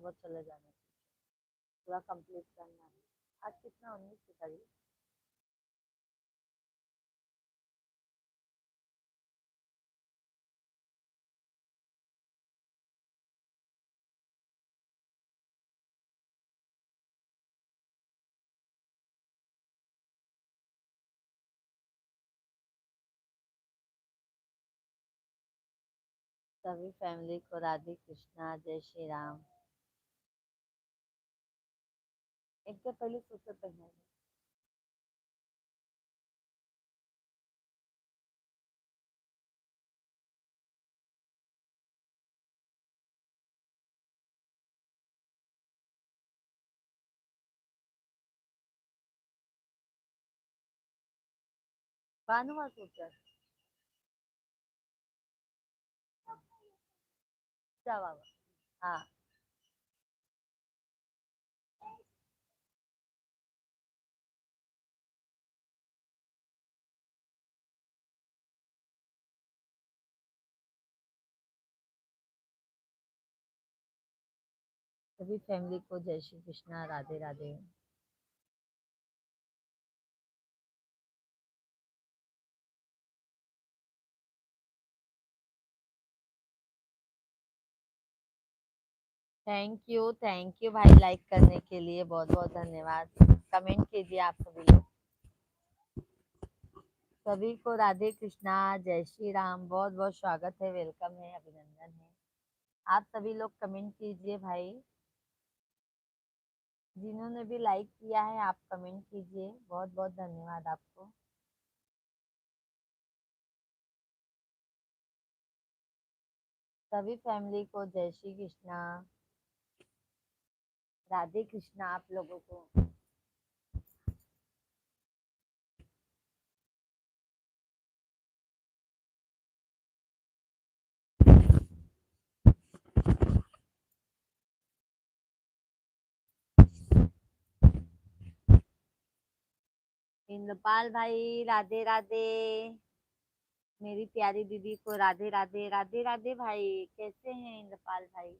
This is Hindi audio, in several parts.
बहुत चले जाना चाहिए, पूरा कंप्लीट करना है। आज कितना 19 तारीख। सभी फैमिली को राधे कृष्णा, जय श्री राम। एक तो पहले सूत्र पहना है। बानुआ सूत्र। क्या बाबा। हाँ। सभी फैमिली को जय श्री कृष्णा, राधे राधे। थैंक यू भाई, लाइक करने के लिए बहुत बहुत धन्यवाद। कमेंट कीजिए आप सभी लोग। सभी को राधे कृष्णा, जय श्री राम। बहुत बहुत स्वागत है, वेलकम है, अभिनंदन है। आप सभी लोग कमेंट कीजिए भाई। जिन्होंने भी लाइक किया है आप कमेंट कीजिए, बहुत बहुत धन्यवाद आपको। सभी फैमिली को जय श्री कृष्णा, राधे कृष्णा आप लोगों को। इंद्रपाल भाई राधे राधे। मेरी प्यारी दीदी को राधे राधे, राधे राधे भाई। कैसे हैं इंद्रपाल भाई?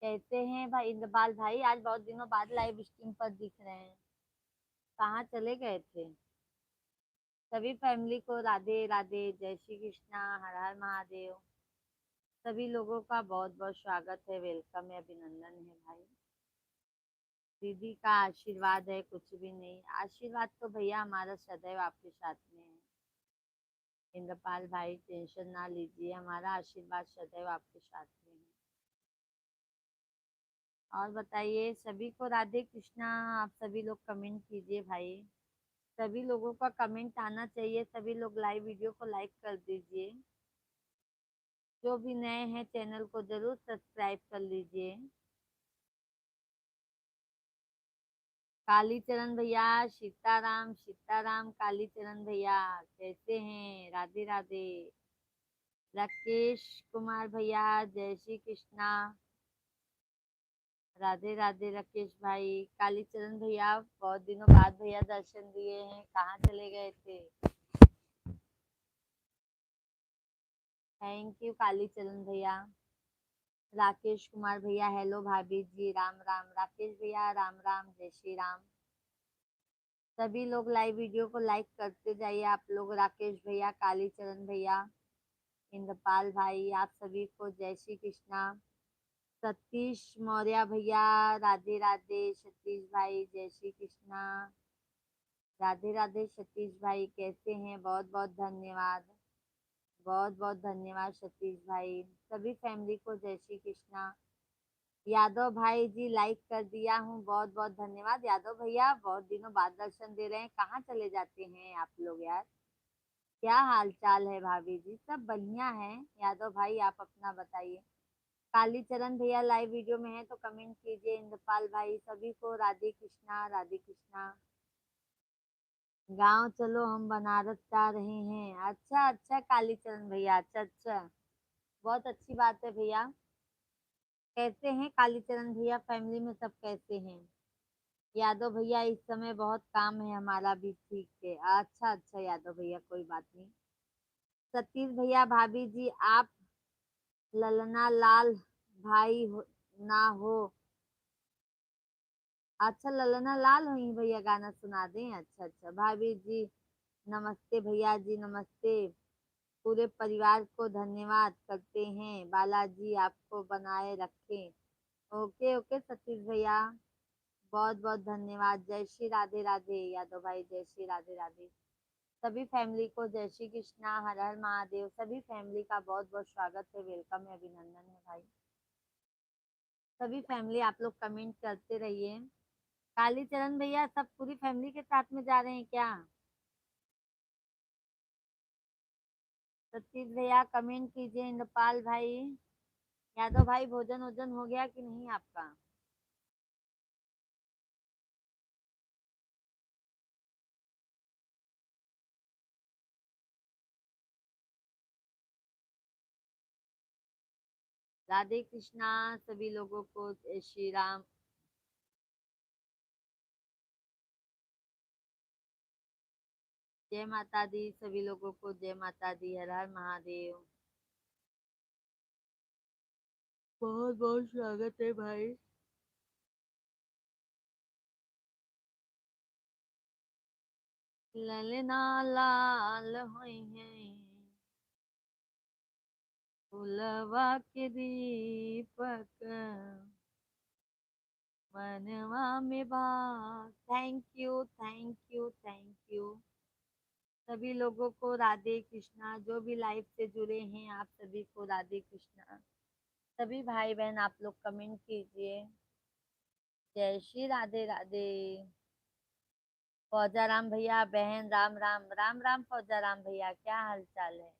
कैसे हैं भाई इंद्रपाल भाई? आज बहुत दिनों बाद लाइव स्ट्रीम पर दिख रहे हैं, कहाँ चले गए थे? सभी फैमिली को राधे राधे, जय श्री कृष्णा, हर हर महादेव। सभी लोगों का बहुत बहुत स्वागत है, वेलकम है, अभिनंदन है भाई। दीदी का आशीर्वाद है, कुछ भी नहीं। आशीर्वाद तो भैया हमारा सदैव आपके साथ में है। इंद्रपाल भाई टेंशन ना लीजिए, हमारा आशीर्वाद सदैव आपके साथ में है। और बताइए, सभी को राधे कृष्णा। आप सभी लोग कमेंट कीजिए भाई। सभी लोगों का कमेंट आना चाहिए। सभी लोग लाइव वीडियो को लाइक कर दीजिए। जो भी नए हैं चैनल को जरूर सब्सक्राइब कर लीजिए। कालीचरण भैया, सीताराम सीताराम। कालीचरण भैया कैसे हैं? राधे राधे। राकेश कुमार भैया, जय श्री कृष्णा, राधे राधे। राकेश भाई, कालीचरण भैया बहुत दिनों बाद भैया दर्शन दिए हैं, कहाँ चले गए थे? थैंक यू कालीचरण भैया। राकेश कुमार भैया, हेलो भाभी जी, राम राम। राकेश भैया राम राम, जय श्री राम। सभी लोग लाइव वीडियो को लाइक करते जाइए आप लोग। राकेश भैया, कालीचरण भैया, इंद्रपाल भाई, आप सभी को जय श्री कृष्णा। सतीश मौर्य भैया, राधे राधे। सतीश भाई जय श्री कृष्णा, राधे राधे। सतीश भाई कैसे हैं? बहुत बहुत धन्यवाद, बहुत बहुत धन्यवाद सतीश भाई। सभी फैमिली को जय श्री कृष्णा। यादव भाई जी, लाइक कर दिया हूँ, बहुत बहुत धन्यवाद। यादव भैया बहुत दिनों बाद दर्शन दे रहे हैं, कहाँ चले जाते हैं आप लोग यार? क्या हाल चाल है भाभी जी? सब बढ़िया है। यादव भाई आप अपना बताइए। कालीचरण भैया लाइव वीडियो में है तो कमेंट कीजिए। इंद्रपाल भाई, सभी को राधे कृष्णा, राधे कृष्णा। गांव चलो, हम बनारस जा रहे हैं। अच्छा अच्छा कालीचरण भैया, अच्छा अच्छा, बहुत अच्छी बात है भैया। कैसे हैं कालीचरण भैया? फैमिली में सब कैसे हैं? यादव भैया इस समय बहुत काम है हमारा भी, ठीक है। अच्छा अच्छा यादव भैया, कोई बात नहीं। सतीश भैया भाभी जी आप ललना लाल भाई हो, ना हो। अच्छा ललना लाल हुई भैया, गाना सुना दें। अच्छा अच्छा भाभी जी नमस्ते, भैया जी नमस्ते। पूरे परिवार को धन्यवाद करते हैं, बालाजी आपको बनाए रखें। ओके ओके सतीश भैया, बहुत बहुत धन्यवाद। जय श्री राधे राधे यादव भाई, जय श्री राधे राधे। सभी फैमिली को जय श्री कृष्णा, हर हर महादेव। सभी फैमिली का बहुत बहुत स्वागत है, वेलकम है, अभिनंदन है भाई। सभी फैमिली आप लोग कमेंट करते रहिए। कालीचरण भैया सब पूरी फैमिली के साथ में जा रहे हैं क्या? सतीश भैया कमेंट कीजिए। इंद्रपाल भाई, यादव भाई भोजन वोजन हो गया कि नहीं आपका? राधे कृष्णा सभी लोगों को, जय श्री राम। जय माता दी सभी लोगों को, जय माता दी, हर हर महादेव। बहुत बहुत स्वागत है भाई। ललना लाल होई है, फुलवा के दीपक मनवा में बा। Thank you thank you thank you. सभी लोगों को राधे कृष्णा, जो भी लाइव से जुड़े हैं आप सभी को राधे कृष्णा। सभी भाई बहन आप लोग कमेंट कीजिए। जय श्री राधे राधे। फौजा राम भैया बहन राम राम, राम राम फौजा राम भैया, क्या हाल चाल है?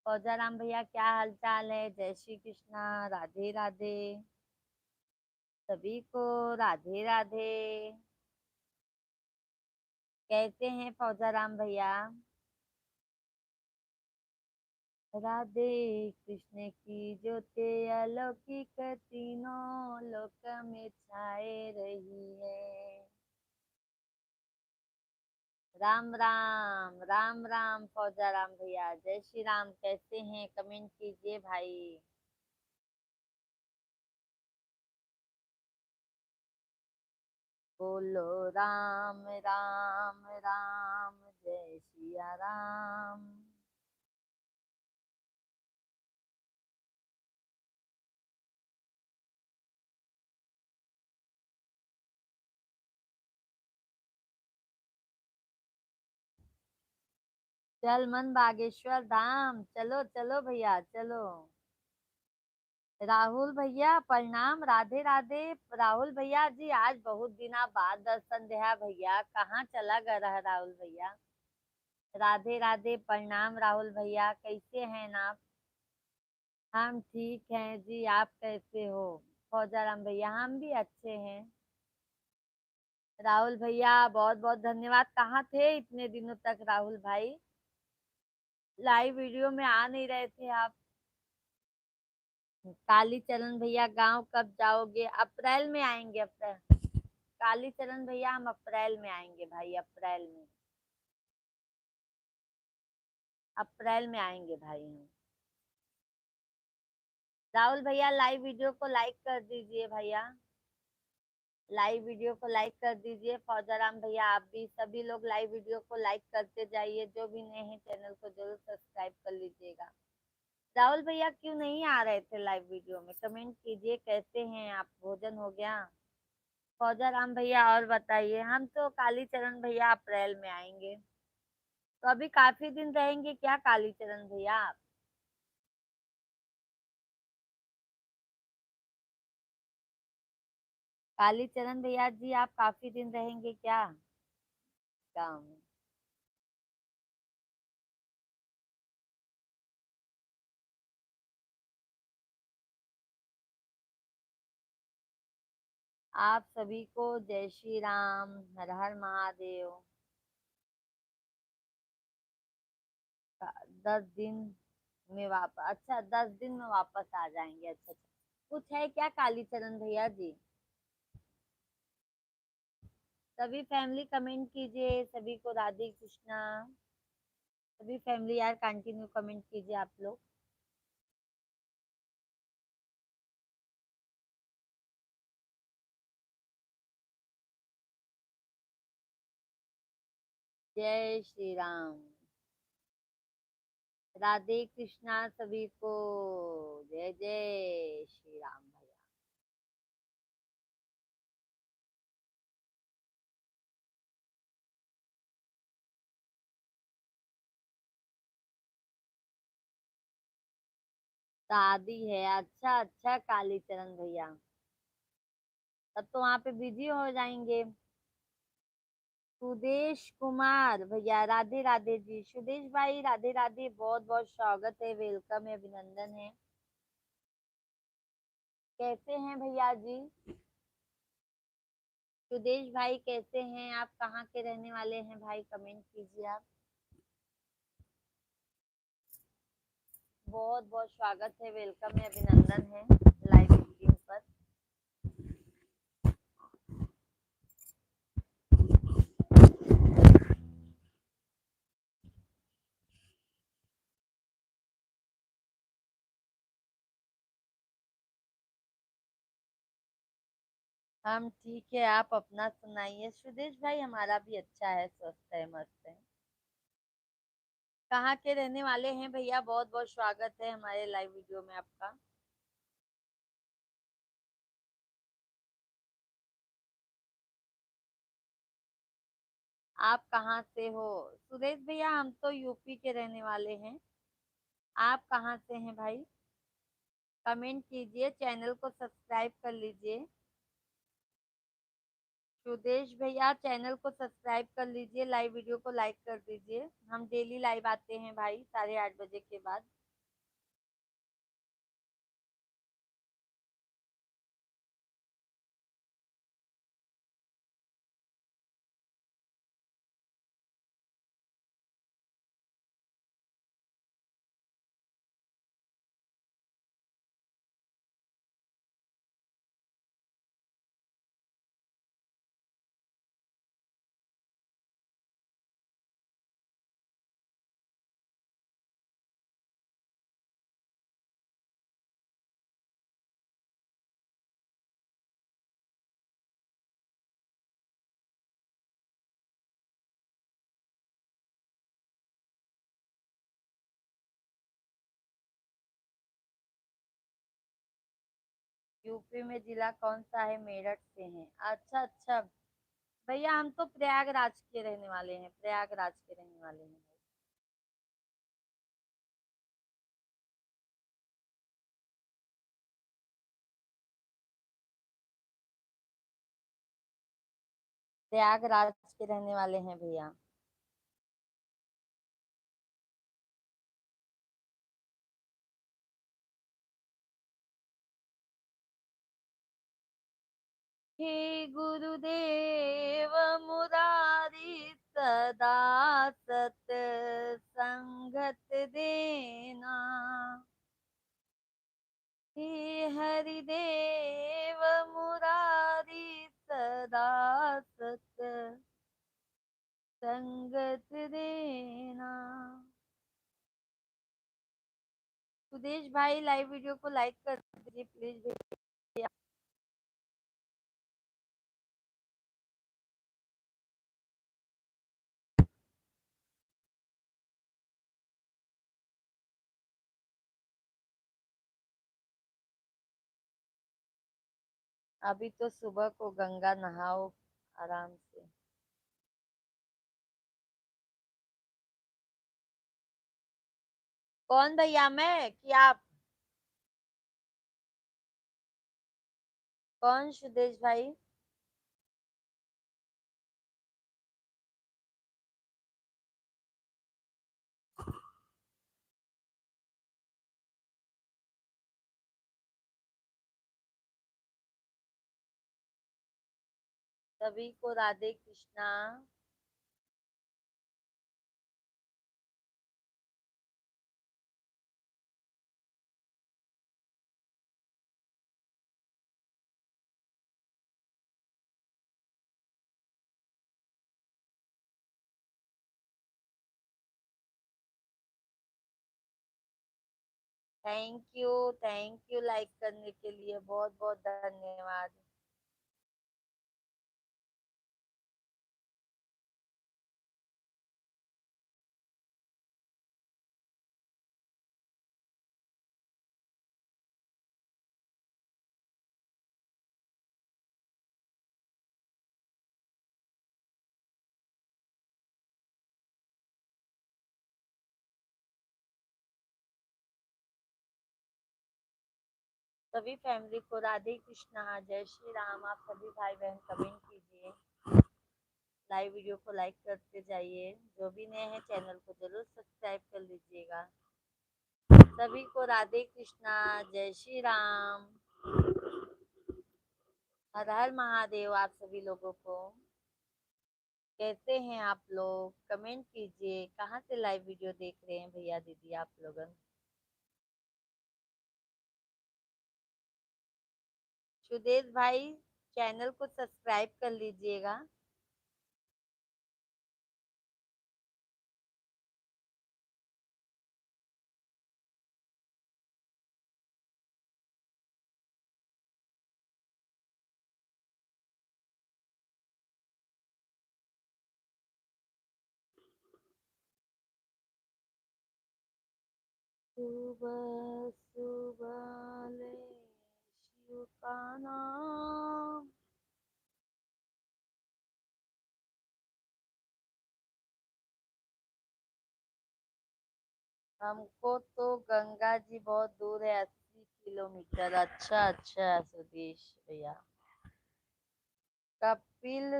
फौजा राम भैया क्या हाल चाल है? जय श्री कृष्णा, राधे राधे। सभी को राधे राधे। कैसे हैं फौजा राम भैया? राधे कृष्ण की ज्योति अलौकिक तीनों लोक में छाए रही है। राम राम राम राम फौजा राम भैया, जय श्री राम। कैसे हैं कमेंट कीजिए भाई। बोलो राम राम राम, जय सिया राम। चल मन बागेश्वर धाम, चलो चलो भैया चलो। राहुल भैया प्रणाम, राधे राधे। राहुल भैया जी आज बहुत दिना बाद दर्शन दिया भैया, कहाँ चला गया राहुल भैया? राधे राधे प्रणाम राहुल भैया, कैसे हैं आप? हम ठीक हैं जी, आप कैसे हो? फौजाराम भैया हम भी अच्छे हैं। राहुल भैया बहुत बहुत धन्यवाद। कहाँ थे इतने दिनों तक राहुल भाई? लाइव वीडियो में आ नहीं रहे थे आप। कालीचरण भैया गांव कब जाओगे? अप्रैल में आएंगे, अप्रैल। कालीचरण भैया हम अप्रैल में आएंगे भाई, अप्रैल में। अप्रैल में आएंगे भाई हम। राहुल भैया लाइव वीडियो को लाइक कर दीजिए भैया। लाइव वीडियो को लाइक कर दीजिए। फौजाराम भैया आप भी सभी लोग लाइव वीडियो को लाइक करते जाइए। जो भी नए हैं चैनल को जरूर सब्सक्राइब कर लीजिएगा। राहुल भैया क्यों नहीं आ रहे थे लाइव वीडियो में? कमेंट कीजिए। कैसे हैं आप? भोजन हो गया? फौजाराम भैया और बताइए। हम तो कालीचरण भैया अप्रैल में आएंगे। तो अभी काफी दिन रहेंगे क्या कालीचरण भैया आप? कालीचरण भैया जी आप काफी दिन रहेंगे क्या गाँव में? आप सभी को जय श्री राम, हर हर महादेव। 10 दिन में वापस? अच्छा 10 दिन में वापस आ जाएंगे। अच्छा अच्छा। कुछ है क्या कालीचरण भैया जी? सभी फैमिली कमेंट कीजिए, सभी को राधे कृष्णा। सभी फैमिली यार कंटिन्यू कमेंट कीजिए आप लोग। जय श्री राम। राधे कृष्णा सभी को। जय जय श्री राम भैया। शादी है, अच्छा अच्छा कालीचरण भैया, तब तो वहां पे बिजी हो जाएंगे। सुदेश कुमार भैया राधे राधे जी। सुदेश भाई राधे राधे, बहुत बहुत स्वागत है, वेलकम है, अभिनंदन है। कैसे हैं भैया जी? सुदेश भाई कैसे हैं आप? कहाँ के रहने वाले हैं भाई? कमेंट कीजिए आप। बहुत बहुत स्वागत है, वेलकम है, अभिनंदन है लाइव स्ट्रीम पर। हम ठीक है, आप अपना सुनाइए। सुदेश भाई हमारा भी अच्छा है, स्वस्थ है, मस्त है। कहाँ के रहने वाले हैं भैया? बहुत बहुत स्वागत है हमारे लाइव वीडियो में आपका। आप कहाँ से हो? सुरेश भैया हम तो यूपी के रहने वाले हैं। आप कहाँ से हैं भाई? कमेंट कीजिए, चैनल को सब्सक्राइब कर लीजिए। सुदेश भैया चैनल को सब्सक्राइब कर लीजिए, लाइव वीडियो को लाइक कर दीजिए। हम डेली लाइव आते हैं भाई 8:30 बजे के बाद। यूपी में जिला कौन सा है? मेरठ से हैं, अच्छा अच्छा। भैया हम तो प्रयागराज के रहने वाले हैं, प्रयागराज के रहने वाले हैं। प्रयागराज के रहने वाले हैं भैया। हे गुरुदेव मुरारी सदा सत संगत देना। हे हरिदेव मुरारी सदा सत संगत देना। सुदेश भाई लाइव वीडियो को लाइक कर दीजिए प्लीज भैया। अभी तो सुबह को गंगा नहाओ आराम से। कौन भैया, मैं कि आप? कौन सुदेश भाई? सभी को Radhe Krishna. Thank you like करने के लिए, बहुत बहुत धन्यवाद। सभी फैमिली को राधे कृष्णा, जय श्री राम। आप सभी भाई बहन कमेंट कीजिए, लाइव वीडियो को लाइक करते जाइए। जो भी नए हैं चैनल को जरूर सब्सक्राइब कर लीजिएगा। सभी को राधे कृष्णा, जय श्री राम, हर हर महादेव। आप सभी लोगों को कैसे हैं आप लोग, कमेंट कीजिए। कहाँ से लाइव वीडियो देख रहे हैं भैया दीदी आप लोगन। सुदेश भाई चैनल को सब्सक्राइब कर लीजिएगा। सुबह सुबह ले शिव का नाम। हमको तो गंगा जी बहुत दूर है, 80 किलोमीटर। अच्छा अच्छा सुदेश भैया। कपिल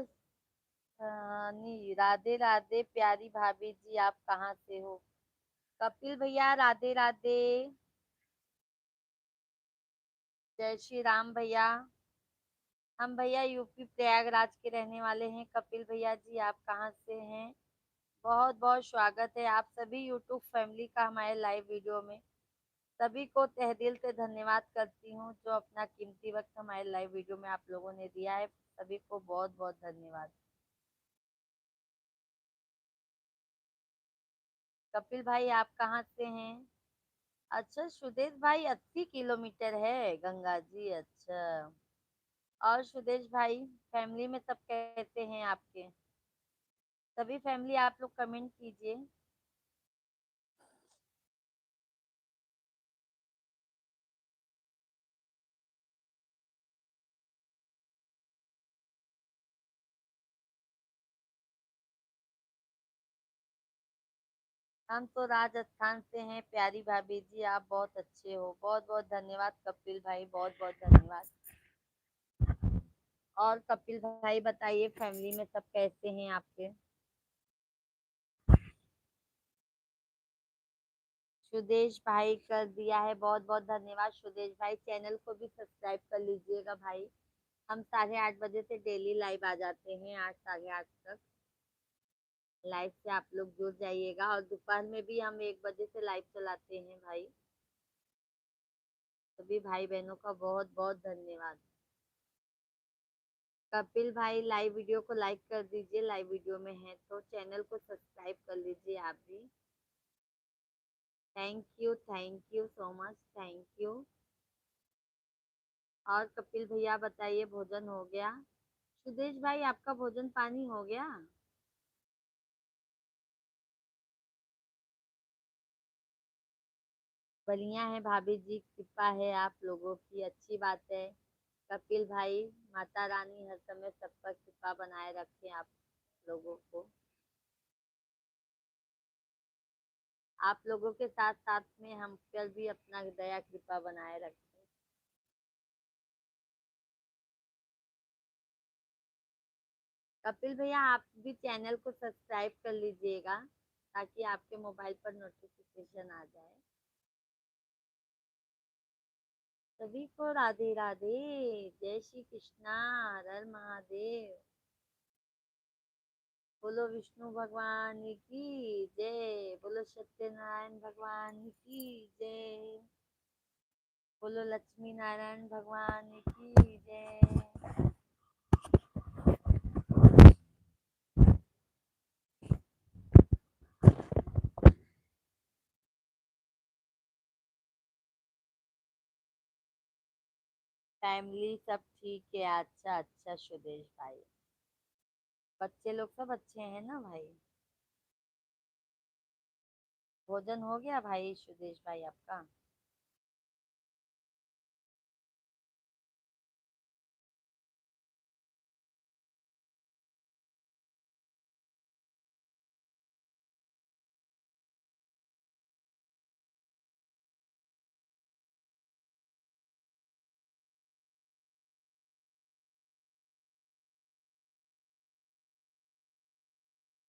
राधे राधे प्यारी भाभी जी, आप कहाँ से हो। कपिल भैया राधे राधे, जय श्री राम भैया। हम भैया यूपी प्रयागराज के रहने वाले हैं। कपिल भैया जी आप कहाँ से हैं। बहुत बहुत स्वागत है आप सभी यूट्यूब फैमिली का हमारे लाइव वीडियो में। सभी को तहे दिल से धन्यवाद करती हूँ जो अपना कीमती वक्त हमारे लाइव वीडियो में आप लोगों ने दिया है। सभी को बहुत बहुत धन्यवाद। कपिल भाई आप कहाँ से हैं। अच्छा सुदेश भाई, 80 किलोमीटर है गंगा जी। अच्छा, और सुदेश भाई फैमिली में सब कैसे हैं आपके। सभी फैमिली आप लोग कमेंट कीजिए। हम तो राजस्थान से हैं प्यारी भाभी जी, आप बहुत अच्छे हो। बहुत बहुत धन्यवाद कपिल भाई, बहुत बहुत धन्यवाद। और कपिल भाई बताइए फैमिली में सब कैसे हैं आपके। सुदेश भाई कर दिया है, बहुत बहुत धन्यवाद सुदेश भाई। चैनल को भी सब्सक्राइब कर लीजिएगा भाई। हम 8:30 बजे से डेली लाइव आ जाते हैं, 8 8:30 तक लाइव से आप लोग जुड़ जाइएगा। और दोपहर में भी हम 1 बजे से लाइव चलाते हैं भाई। सभी भाई बहनों का बहुत बहुत धन्यवाद। कपिल भाई लाइव वीडियो को लाइक कर दीजिए, लाइव वीडियो में है तो चैनल को सब्सक्राइब कर लीजिए आप भी। Thank you so much, thank you. और कपिल भैया बताइए भोजन हो गया। सुदेश भाई आपका भोजन पानी हो गया। बढ़िया है भाभी जी, कृपा है आप लोगों की, अच्छी बात है। कपिल भाई माता रानी हर समय सब पर कृपा बनाए रखें आप लोगों को। आप लोगों के साथ साथ में हम पर भी अपना दया कृपा बनाए रखें। कपिल भैया आप भी चैनल को सब्सक्राइब कर लीजिएगा ताकि आपके मोबाइल पर नोटिफिकेशन आ जाए। सभी को राधे राधे, जय श्री कृष्णा, हर हर महादेव। बोलो विष्णु भगवान की जय, बोलो सत्यनारायण भगवान की जय, बोलो लक्ष्मी नारायण भगवान की जय। फैमिली सब ठीक है। अच्छा अच्छा सुदेश भाई, बच्चे लोग सब अच्छे हैं ना भाई? भोजन हो गया भाई सुदेश भाई आपका?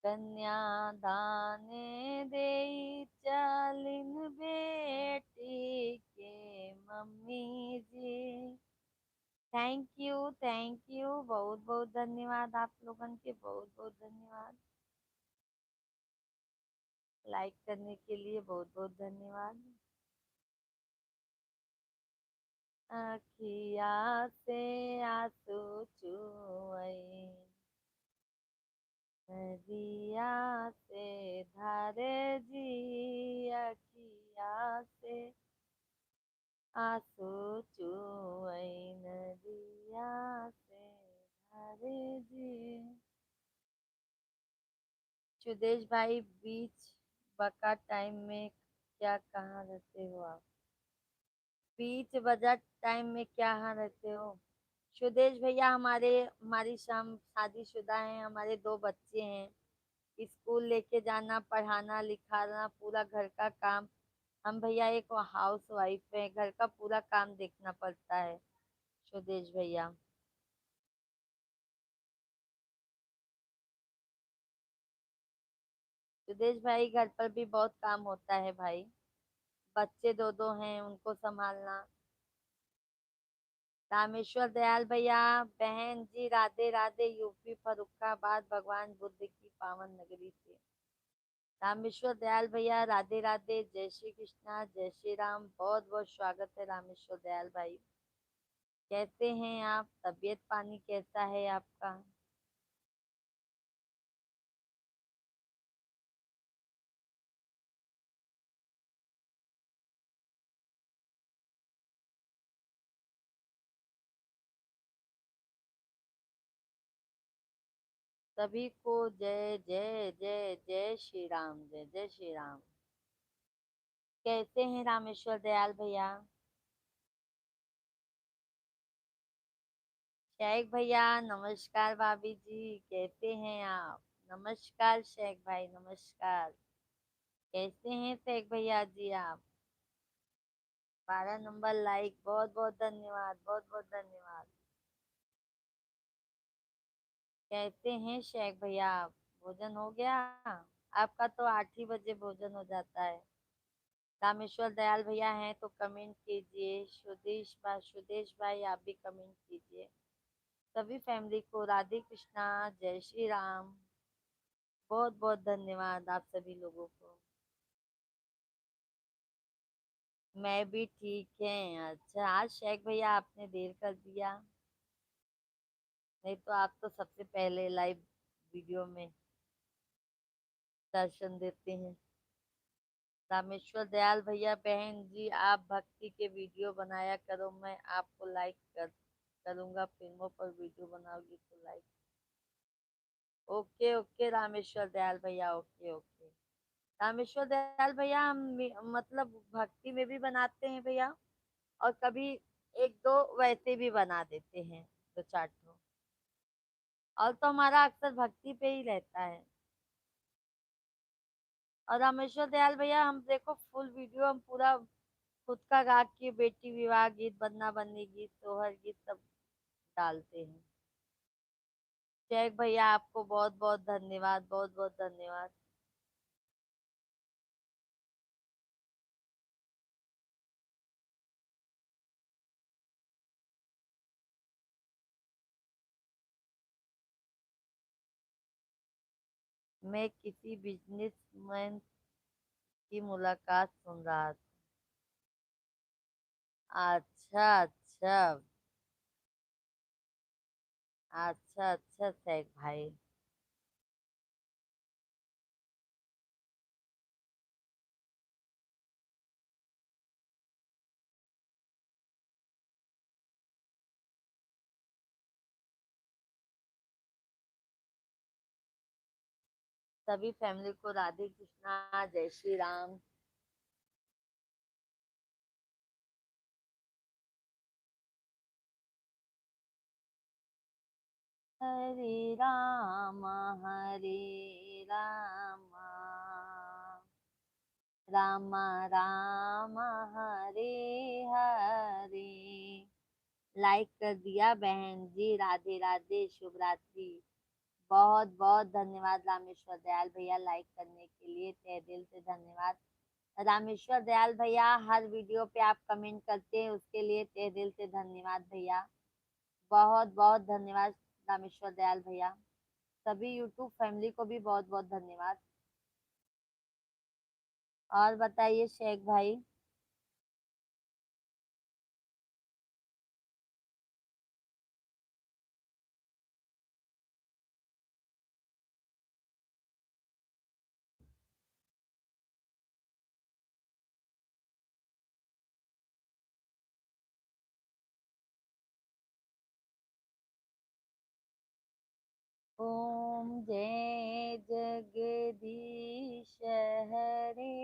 कन्यादाने देई चालीन बेटी के मम्मी जी। थैंक यू बहुत बहुत धन्यवाद आप लोगन के, बहुत बहुत धन्यवाद। लाइक करने के लिए बहुत बहुत धन्यवाद। अखिया से आंसू चुए नदिया से धारे जी, अखिया से आंसू चुए नदिया से धारे जी। सुदेश भाई, बीच बका टाइम में क्या कहाँ रहते हो आप? बीच बजट टाइम में क्या कहाँ रहते हो? सुदेश भैया, हमारी शाम शादीशुदा हैं, हमारे दो बच्चे हैं। स्कूल लेके जाना, पढ़ाना लिखाना, पूरा घर का काम। हम भैया एक हाउस वाइफ है, घर का पूरा काम देखना पड़ता है सुदेश भैया। सुदेश भाई, घर पर भी बहुत काम होता है भाई। बच्चे दो दो हैं, उनको संभालना। रामेश्वर दयाल भैया, बहन जी राधे राधे, यूपी फर्रुखाबाद, भगवान बुद्ध की पावन नगरी से। रामेश्वर दयाल भैया राधे राधे, जय श्री कृष्णा, जय श्री राम, बहुत बहुत स्वागत है रामेश्वर दयाल भाई। कैसे हैं आप? तबीयत पानी कैसा है आपका? सभी को जय जय जय जय श्री राम, जय जय श्री राम। कैसे हैं रामेश्वर दयाल भैया? शेख भैया नमस्कार, भाभी जी कैसे हैं आप? नमस्कार शेख भाई, नमस्कार। कैसे हैं शेख भैया जी आप? 12 नंबर लाइक, बहुत बहुत धन्यवाद, बहुत बहुत धन्यवाद। कैसे हैं शेख भैया आप? भोजन हो गया? आपका तो 8 ही बजे भोजन हो जाता है। रामेश्वर दयाल भैया हैं तो कमेंट कीजिए। सुदेश भाई आप भी कमेंट कीजिए। सभी फैमिली को राधे कृष्णा, जय श्री राम। बहुत बहुत धन्यवाद आप सभी लोगों को। मैं भी ठीक है। अच्छा, आज शेख भैया आपने देर कर दिया, नहीं तो आप तो सबसे पहले लाइव वीडियो में दर्शन देते हैं। रामेश्वर दयाल भैया, बहन जी आप भक्ति के वीडियो बनाया करो, मैं आपको लाइक करूंगा। फिल्मों पर वीडियो बनाओगी तो like. Okay okay Rameshwar Dayal भैया, ओके ओके। रामेश्वर दयाल भैया, हम मतलब भक्ति में भी बनाते हैं भैया, और कभी एक दो वैसे भी बना देते हैं, दो चार ठो। और तो हमारा अक्सर भक्ति पे ही रहता है। और रामेश्वर दयाल भैया, हम देखो फुल वीडियो हम पूरा खुद का गा के बेटी विवाह गीत, बन्ना बन्नी गीत, सोहर गीत सब डालते हैं। शेख भैया आपको बहुत बहुत धन्यवाद, बहुत बहुत धन्यवाद। मैं किसी बिजनेसमैन की मुलाकात सुन रहा था। अच्छा अच्छा। अच्छा अच्छा शेख भाई। सभी फैमिली को राधे कृष्णा, जय श्री राम। हरे राम हरे राम, राम राम हरे हरे। लाइक कर दिया बहन जी, राधे राधे, शुभ रात्रि। बहुत बहुत धन्यवाद रामेश्वर दयाल भैया, लाइक करने के लिए तहे दिल से धन्यवाद। रामेश्वर दयाल भैया, हर वीडियो पे आप कमेंट करते हैं, उसके लिए तहे दिल से धन्यवाद भैया। बहुत बहुत धन्यवाद रामेश्वर दयाल भैया। सभी यूट्यूब फैमिली को भी बहुत बहुत धन्यवाद। और बताइए शेख भाई। ओम जय जगदीश हरे,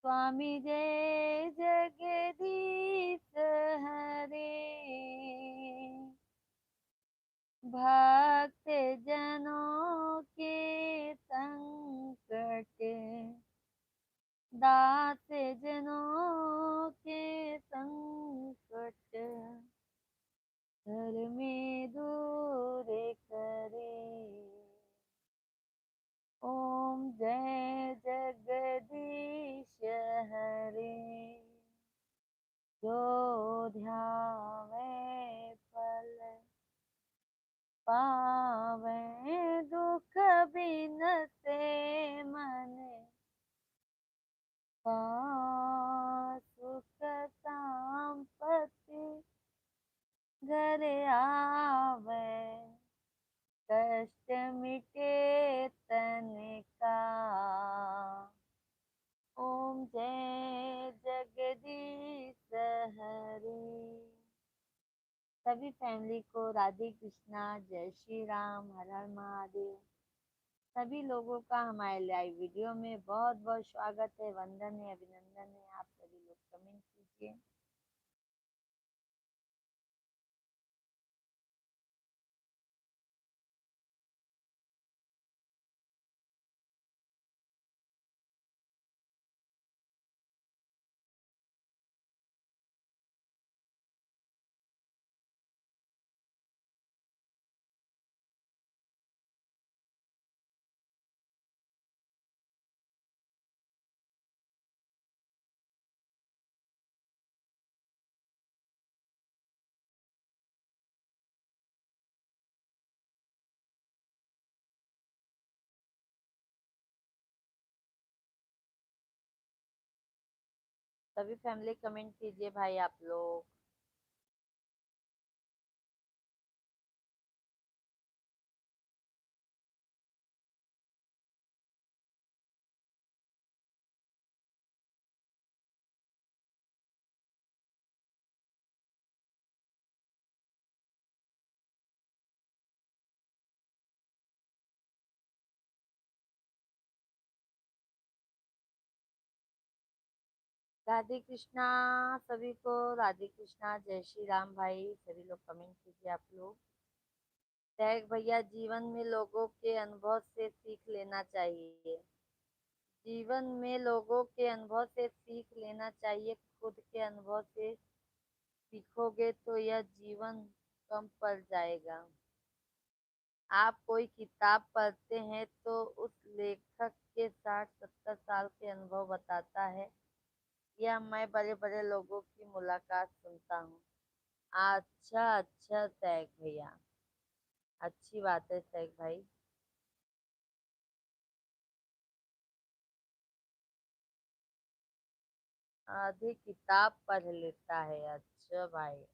स्वामी जय जगदीश हरे। भक्त जनों के संकट, दास जनों के संकट, घर में दूर करे। ओम जय जगदीश हरे, जो ध्यावे फल पावे, दुख बिन से मन सुख संपत्ति घर आवे, कष्ट मिटे तन का। ओम जय जगदीश हरे। सभी फैमिली को राधे कृष्णा, जय श्री राम, हर हर महादेव। सभी लोगों का हमारे लाइव वीडियो में बहुत बहुत स्वागत है, वंदन है, अभिनंदन है। आप सभी लोग कमेंट कीजिए। सभी फैमिली कमेंट कीजिए भाई आप लोग। राधे कृष्णा, सभी को राधे कृष्णा, जय श्री राम भाई। सभी लोग कमेंट कीजिए आप लोग। टैग भैया, जीवन में लोगों के अनुभव से सीख लेना चाहिए। जीवन में लोगों के अनुभव से सीख लेना चाहिए, खुद के अनुभव से सीखोगे तो यह जीवन कम पड़ जाएगा। आप कोई किताब पढ़ते हैं तो उस लेखक के 60-70 साल के अनुभव बताता है। यह मैं बड़े बड़े लोगों की मुलाकात सुनता हूँ। अच्छा अच्छा सैग भैया, अच्छी बात है सैग भाई। आधी किताब पढ़ लेता है, अच्छा भाई।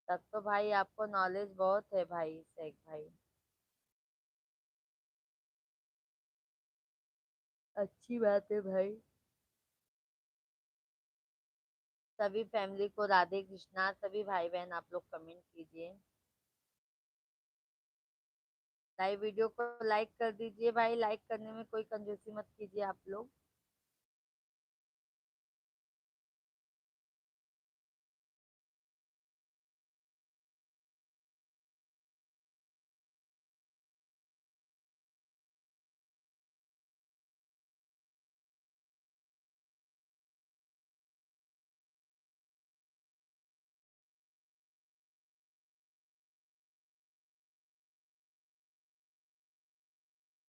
तब तो भाई आपको नॉलेज बहुत है भाई सैग भाई। अच्छी बात है भाई। सभी फैमिली को राधे कृष्णा, सभी भाई बहन आप लोग कमेंट कीजिए। लाइव वीडियो को लाइक कर दीजिए भाई, लाइक करने में कोई कंजूसी मत कीजिए आप लोग।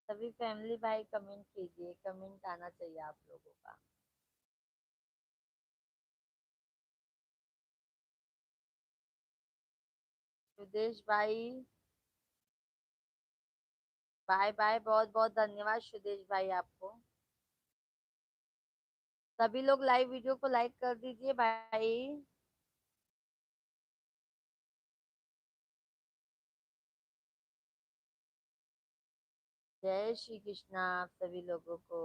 सभी फैमिली भाई कमेंट कीजिए, कमेंट आना चाहिए आप लोगों का। सुदेश भाई बाय बाय, बहुत बहुत धन्यवाद सुदेश भाई आपको। सभी लोग लाइव वीडियो को लाइक कर दीजिए भाई। जय श्री कृष्णा आप सभी लोगों को।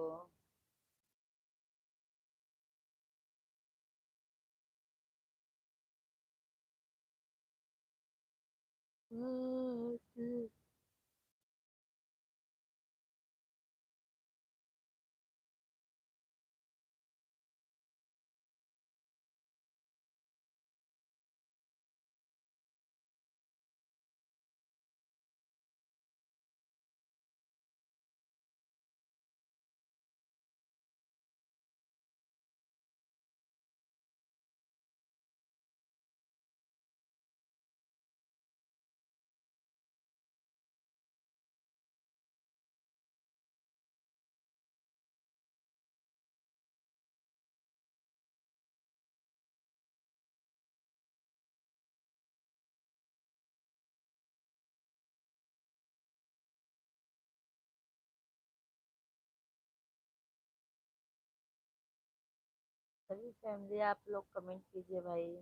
सभी फैमिली आप लोग कमेंट कीजिए भाई।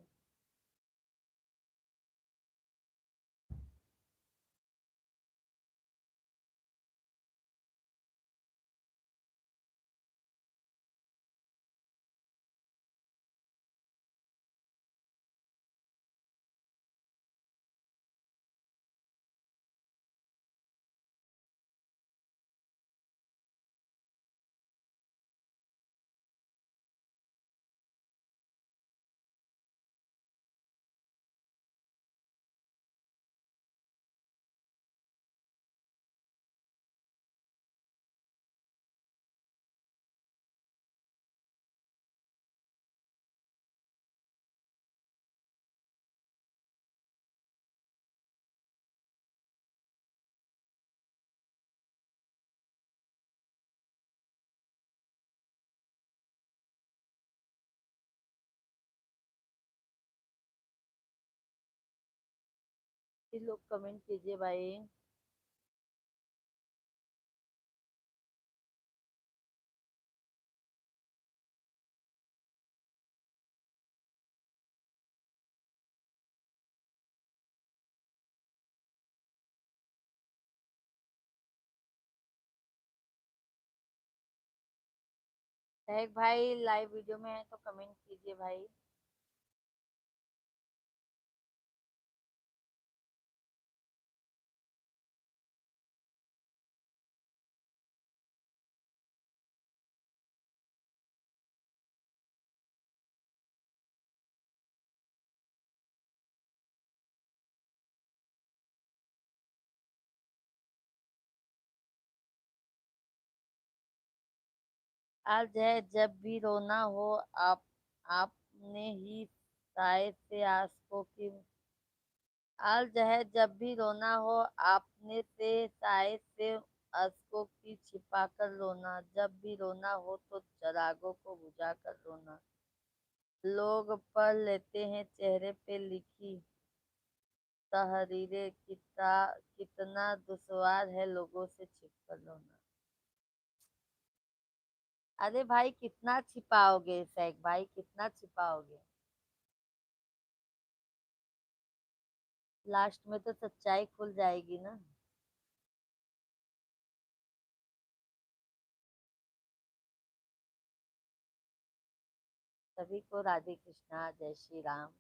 ये लोग कमेंट कीजिए भाई। एक भाई लाइव वीडियो में है तो कमेंट कीजिए भाई। आज है जब भी रोना हो, आप आपने ही साए से आंसू की। आज है जब भी रोना हो, आपने से साए से आंसू की छिपा कर रोना। जब भी रोना हो तो चरागों को बुझा कर रोना। लोग पढ़ लेते हैं चेहरे पे लिखी तहरीरें, कितना दुश्वार है लोगों से छिपकर रोना। अरे भाई कितना छिपाओगे सैक भाई, कितना छिपाओगे। लास्ट में तो सच्चाई खुल जाएगी ना। सभी को राधे कृष्णा, जय श्री राम।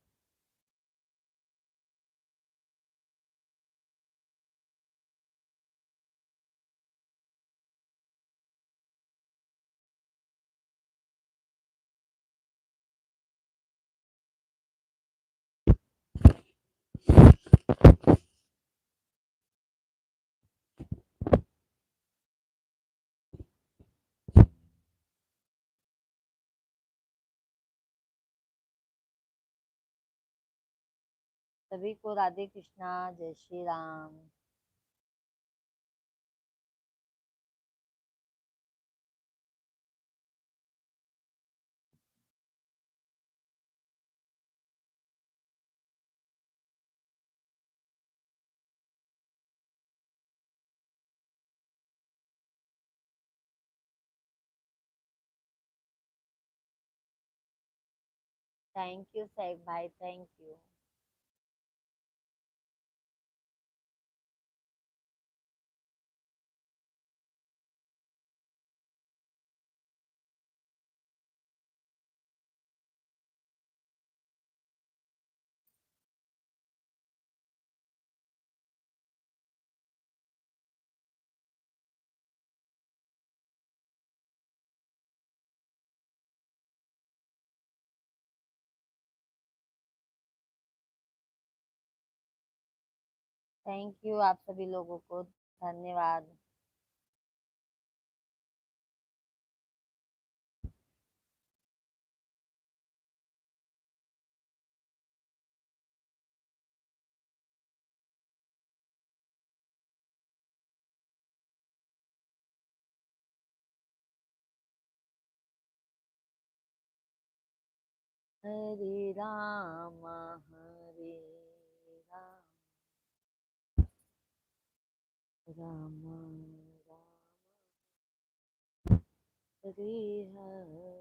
सभी को राधे कृष्णा, जय श्री राम। थैंक यू सैफ भाई, थैंक यू। थैंक यू आप सभी लोगों को, धन्यवाद। हरे राम हरे राम राम राम हरे हरे।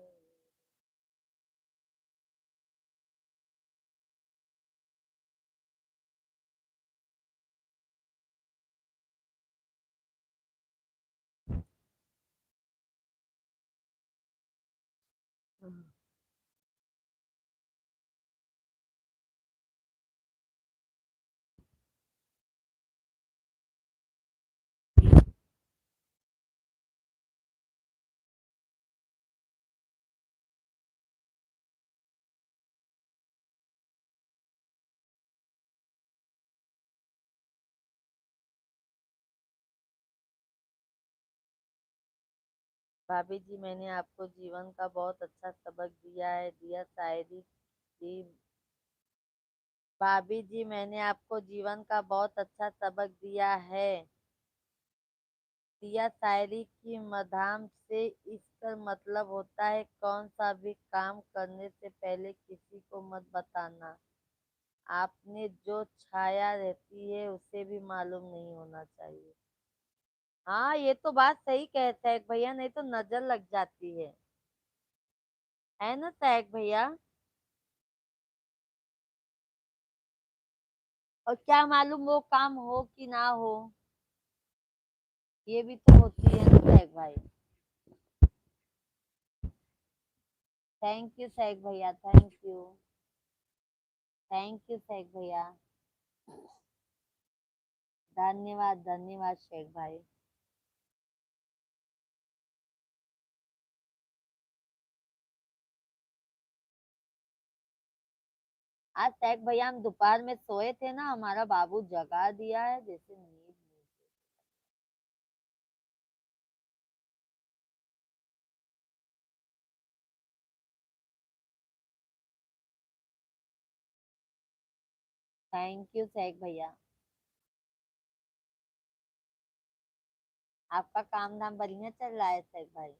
भाभी जी, मैंने आपको जीवन का बहुत अच्छा सबक दिया शायरी की। भाभी जी, मैंने आपको जीवन का बहुत अच्छा सबक दिया शायरी की मधाम से। इसका मतलब होता है कौन सा भी काम करने से पहले किसी को मत बताना। आपने जो छाया रहती है उसे भी मालूम नहीं होना चाहिए। हाँ, ये तो बात सही कहता है भैया, नहीं तो नजर लग जाती है ना सैक भैया। और क्या मालूम वो काम हो कि ना हो, ये भी तो होती है ना सैक भाई। थैंक यू सैक भैया, थैंक यू। थैंक यू सैक भैया। धन्यवाद धन्यवाद शेख भाई। आज सैक भैया हम दोपहर में सोए थे ना, हमारा बाबू जगा दिया है जैसे नींद। थैंक यू सैक भैया। आपका काम धाम बढ़िया चल रहा है सैक भाई।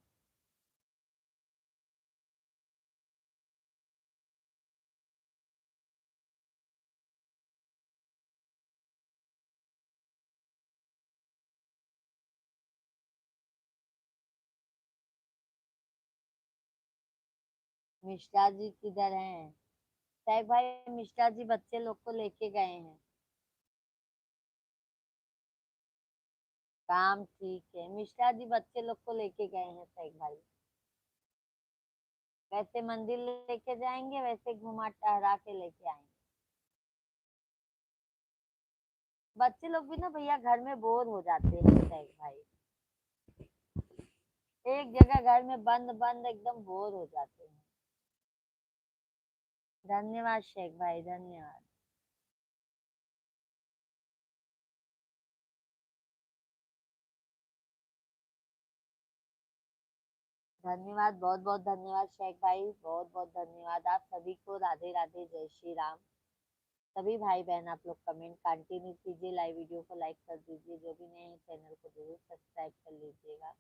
मिश्रा जी किधर हैं? सैक भाई, मिश्रा जी बच्चे लोग को लेके गए हैं। काम ठीक है, मिश्रा जी बच्चे लोग को लेके गए हैं सैक भाई। वैसे मंदिर लेके जाएंगे, वैसे घुमा टहरा के लेके आएंगे। बच्चे लोग भी ना भैया घर में बोर हो जाते हैं सैक भाई। एक जगह घर में बंद बंद एकदम बोर हो जाते हैं। धन्यवाद शेख भाई, धन्यवाद। धन्यवाद, बहुत बहुत धन्यवाद शेख भाई, बहुत बहुत धन्यवाद। आप सभी को राधे राधे, जय श्री राम। सभी भाई बहन आप लोग कमेंट कंटिन्यू कीजिए, लाइव वीडियो को लाइक कर दीजिए, जो भी नए हैं चैनल को जरूर सब्सक्राइब कर लीजिएगा।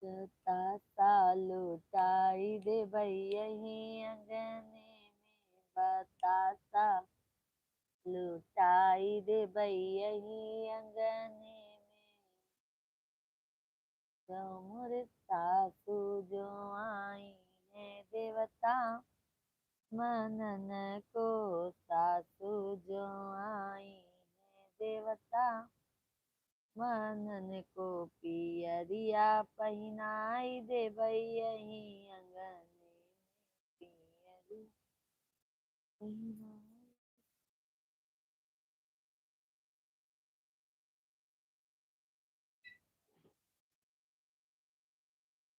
बतासा लुटाई दे यही अंगने में, बतासा लुटाई दे यही अंगने में, मोर सासू जो आई है देवता, मनन को सासू जो आई है देवता, मनन को पियरिया पहनाई दे यही अंगने में, पियरी पहनाई।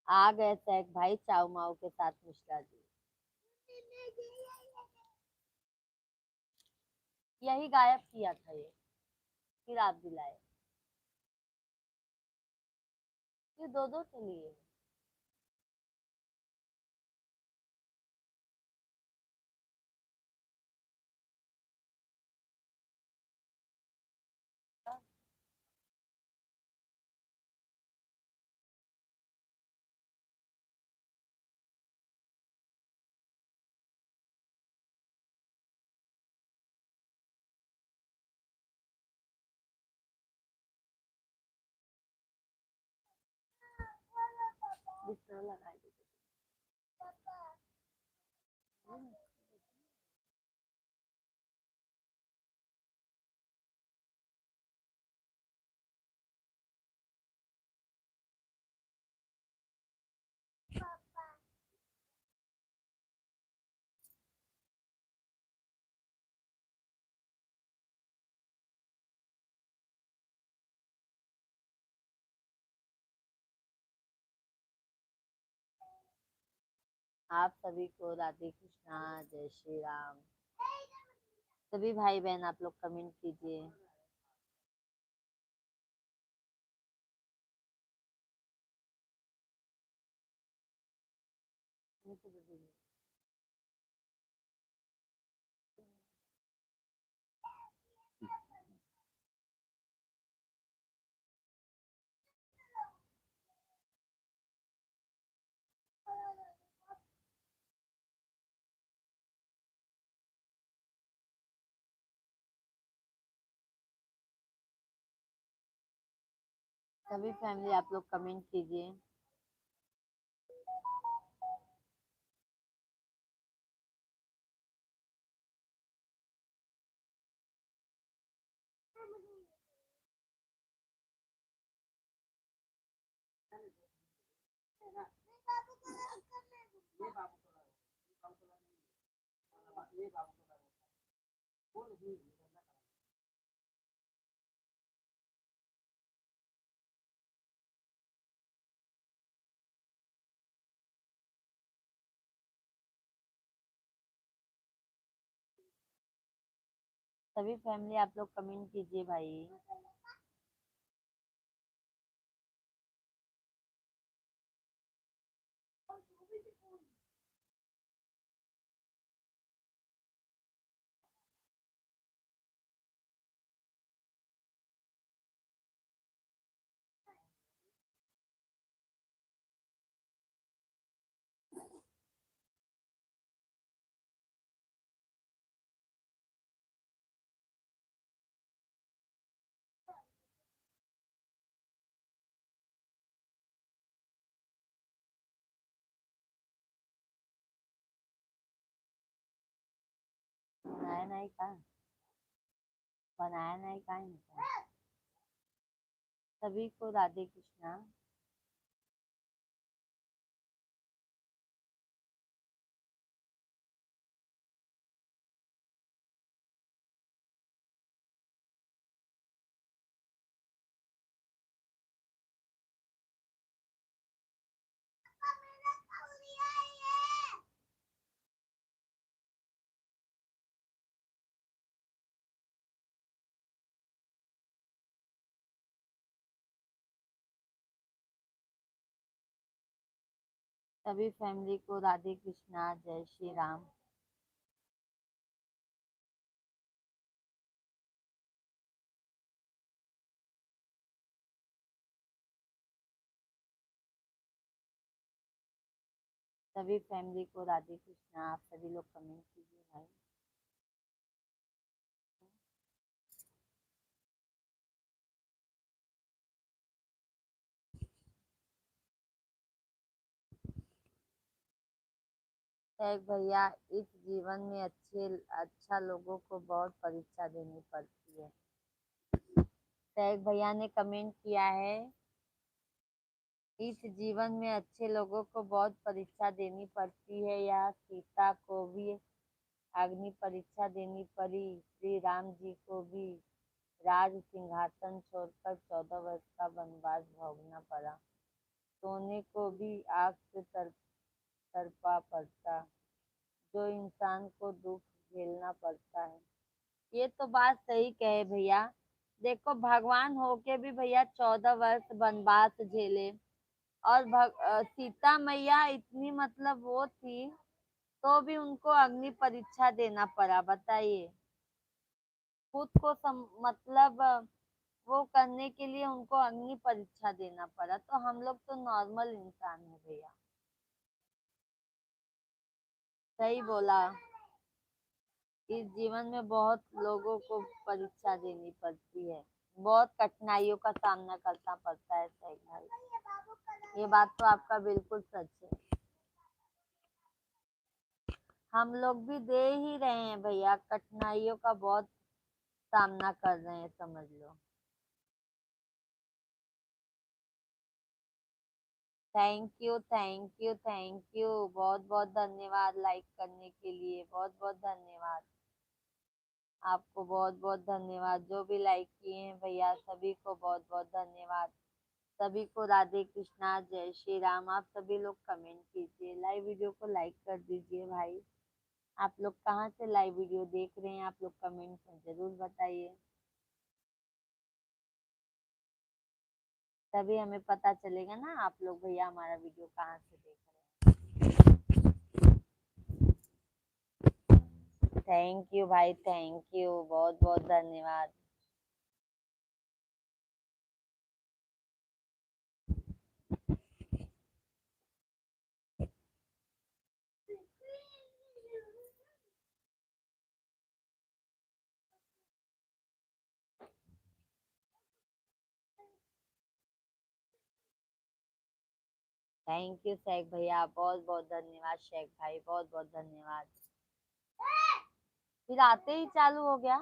आ गए सैक भाई चाव माव के साथ मिश्रा जी। यही गायब किया था ये, फिर आप दिलाए। ये दो दो के लिए। बिस्तर लगा दीजिए। आप सभी को राधे कृष्णा, जय श्री राम। सभी भाई बहन आप लोग कमेंट कीजिए। सभी फैमिली आप लोग कमेंट कीजिए। सभी फैमिली आप लोग कमेंट कीजिए भाई। बनाया नहीं का, बनाया नहीं का। सभी को राधे कृष्णा। सभी फैमिली को राधे कृष्णा, जय श्री राम। सभी फैमिली को राधे कृष्णा। आप सभी लोग कमेंट कीजिए भाई। एक भैया, इस जीवन में अच्छा लोगों को बहुत परीक्षा देनी पड़ती है। एक भैया ने कमेंट किया है, इस जीवन में अच्छे लोगों को बहुत परीक्षा देनी पड़ती है। या सीता को भी अग्नि परीक्षा देनी पड़ी, श्री राम जी को भी राज सिंहासन छोड़कर 14 वर्ष का वनवास भोगना पड़ा। सोने को भी आग से तड़पा पड़ता, जो इंसान को दुख झेलना पड़ता है। ये तो बात सही कहे भैया। देखो, भगवान होके भी भैया 14 वर्ष वनवास झेले। और सीता मैया इतनी मतलब वो थी, तो भी उनको अग्नि परीक्षा देना पड़ा, बताइए। खुद को मतलब वो करने के लिए उनको अग्नि परीक्षा देना पड़ा। तो हम लोग तो नॉर्मल इंसान है भैया। सही बोला। इस जीवन में बहुत लोगों को परीक्षा देनी पड़ती है, बहुत कठिनाइयों का सामना करना पड़ता है। सही भाई, ये बात तो आपका बिल्कुल सच है। हम लोग भी दे ही रहे हैं भैया, कठिनाइयों का बहुत सामना कर रहे हैं, समझ लो। Thank you, thank you, thank you. बहुत बहुत धन्यवाद लाइक करने के लिए, बहुत बहुत धन्यवाद। आपको बहुत बहुत धन्यवाद, जो भी लाइक किए हैं भैया, सभी को बहुत बहुत धन्यवाद। सभी को राधे कृष्णा, जय श्री राम। आप सभी लोग कमेंट कीजिए, लाइव वीडियो को लाइक कर दीजिए भाई। आप लोग कहाँ से लाइव वीडियो देख रहे हैं, आप लोग कमेंट में जरूर बताइए, तभी हमें पता चलेगा ना आप लोग भैया हमारा वीडियो कहाँ से देख रहे हैं। थैंक यू भाई, थैंक यू, बहुत बहुत धन्यवाद। थैंक यू शेख भैया, बहुत बहुत धन्यवाद शेख भाई, बहुत बहुत धन्यवाद। फिर आते ही चालू हो गया।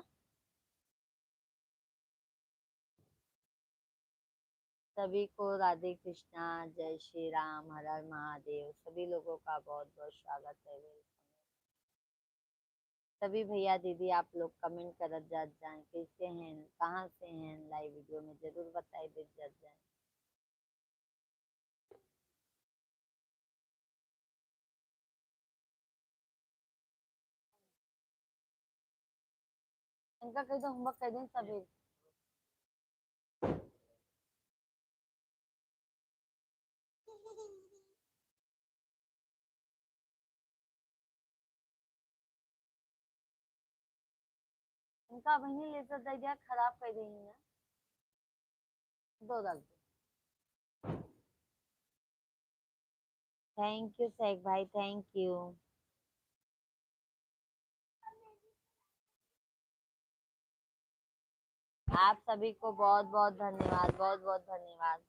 सभी को राधे कृष्णा, जय श्री राम, हर हर महादेव। सभी लोगों का बहुत बहुत स्वागत है। सभी भैया दीदी आप लोग कमेंट करत जात जाए, कैसे हैं, कहाँ से हैं, लाइव वीडियो में जरूर बताई दे जात जाए। इनका कह दो होमवर्क कर दें सभी। इनका वही लेकर दे दिया, खराब कर देंगे ना। दो रख दो। थैंक यू शेख भाई, थैंक यू। आप सभी को बहुत बहुत धन्यवाद, बहुत बहुत धन्यवाद।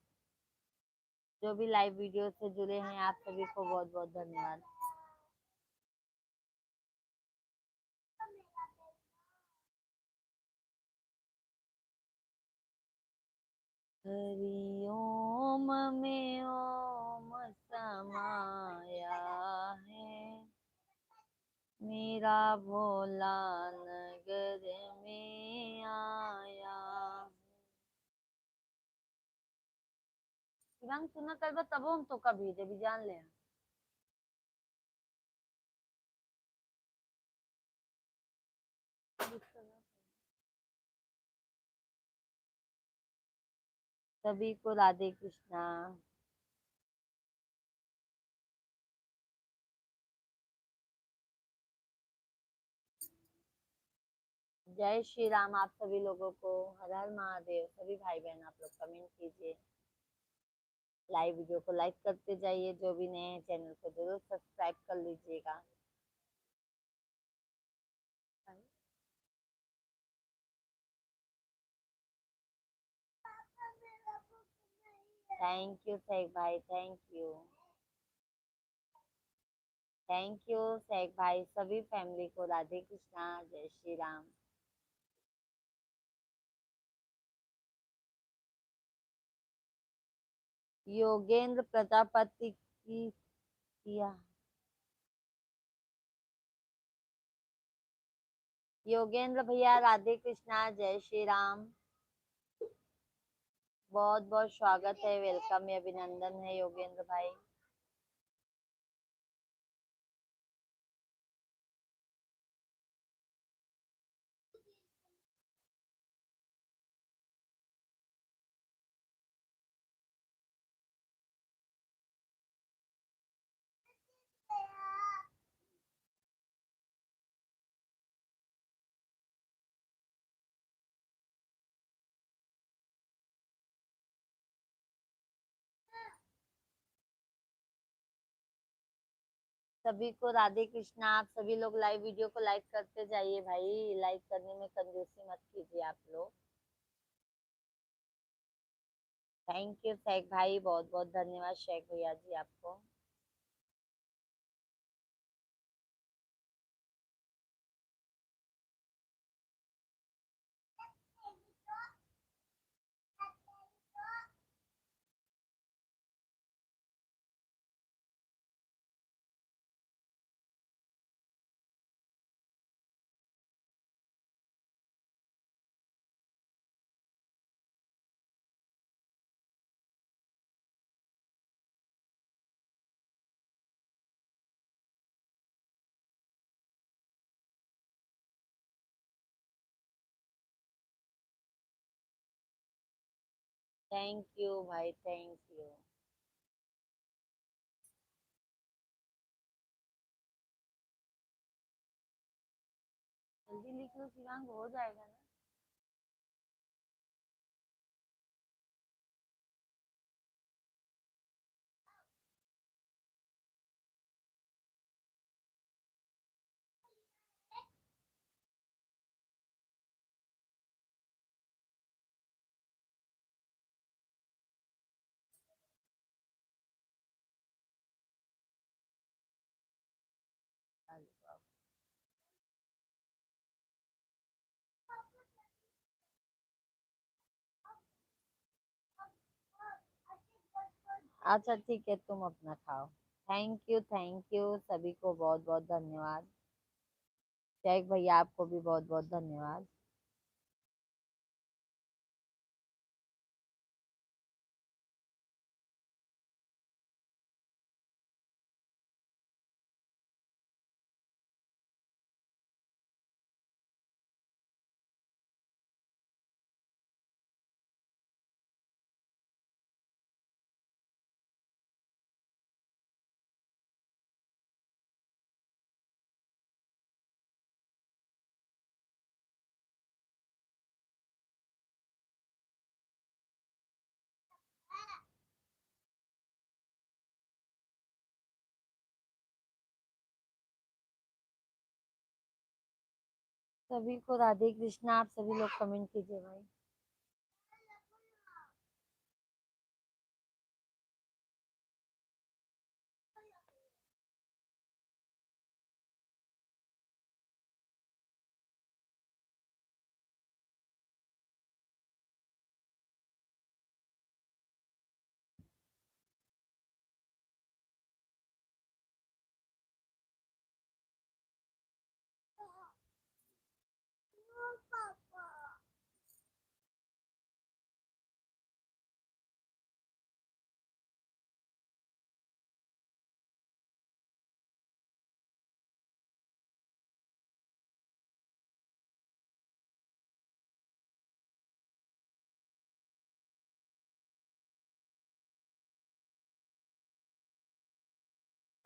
जो भी लाइव वीडियो से जुड़े हैं, आप सभी को बहुत बहुत धन्यवाद। हरि ओम में ओम समाया है, मेरा भोला नगर में आया। शिवांग सुना कर तब हम तो कभी भी जान ले। सभी को राधे कृष्णा। जय श्री राम आप सभी लोगों को। हर हर महादेव। सभी भाई बहन आप लोग कमेंट कीजिए, लाइव वीडियो को लाइक करते जाइए। जो भी नए हैं चैनल को जरूर सब्सक्राइब कर लीजिएगा। थैंक यू शेख भाई, thank you. Thank you Sheikh भाई। सभी फैमिली को राधे कृष्णा, जय श्री राम। योगेंद्र प्रजापति की किया। योगेंद्र भैया राधे कृष्णा, जय श्री राम। बहुत बहुत स्वागत है, वेलकम है, अभिनंदन है योगेंद्र भाई। सभी को राधे कृष्णा। आप सभी लोग लाइव वीडियो को लाइक करते जाइए भाई, लाइक करने में कंजूसी मत कीजिए आप लोग। थैंक यू शेख भाई, बहुत बहुत धन्यवाद शेख भैया जी आपको। थैंक यू भाई, थैंक यू। जल्दी लिख लो शिवांग, हो जाएगा ना। अच्छा ठीक है, तुम अपना खाओ। थैंक यू सभी को, बहुत बहुत धन्यवाद। शेख भैया आपको भी बहुत बहुत धन्यवाद। सभी को राधे कृष्णा। आप सभी लोग कमेंट कीजिए भाई।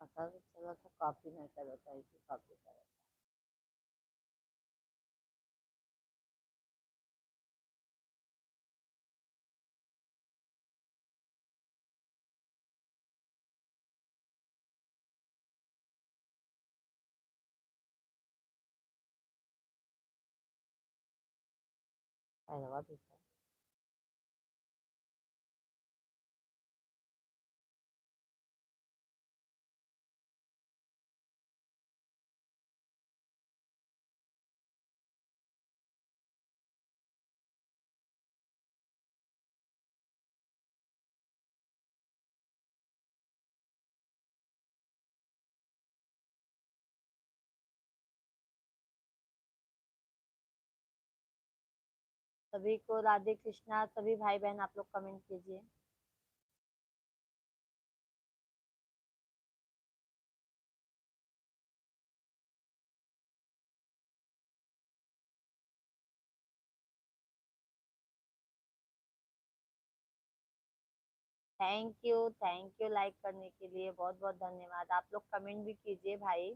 पता तो चला था कॉपी नहीं कर रहा था, इसी कॉपी कर रहा था। पैरवा भी था। सभी को राधे कृष्णा। सभी भाई बहन आप लोग कमेंट कीजिए। थैंक यू लाइक करने के लिए, बहुत बहुत धन्यवाद। आप लोग कमेंट भी कीजिए भाई।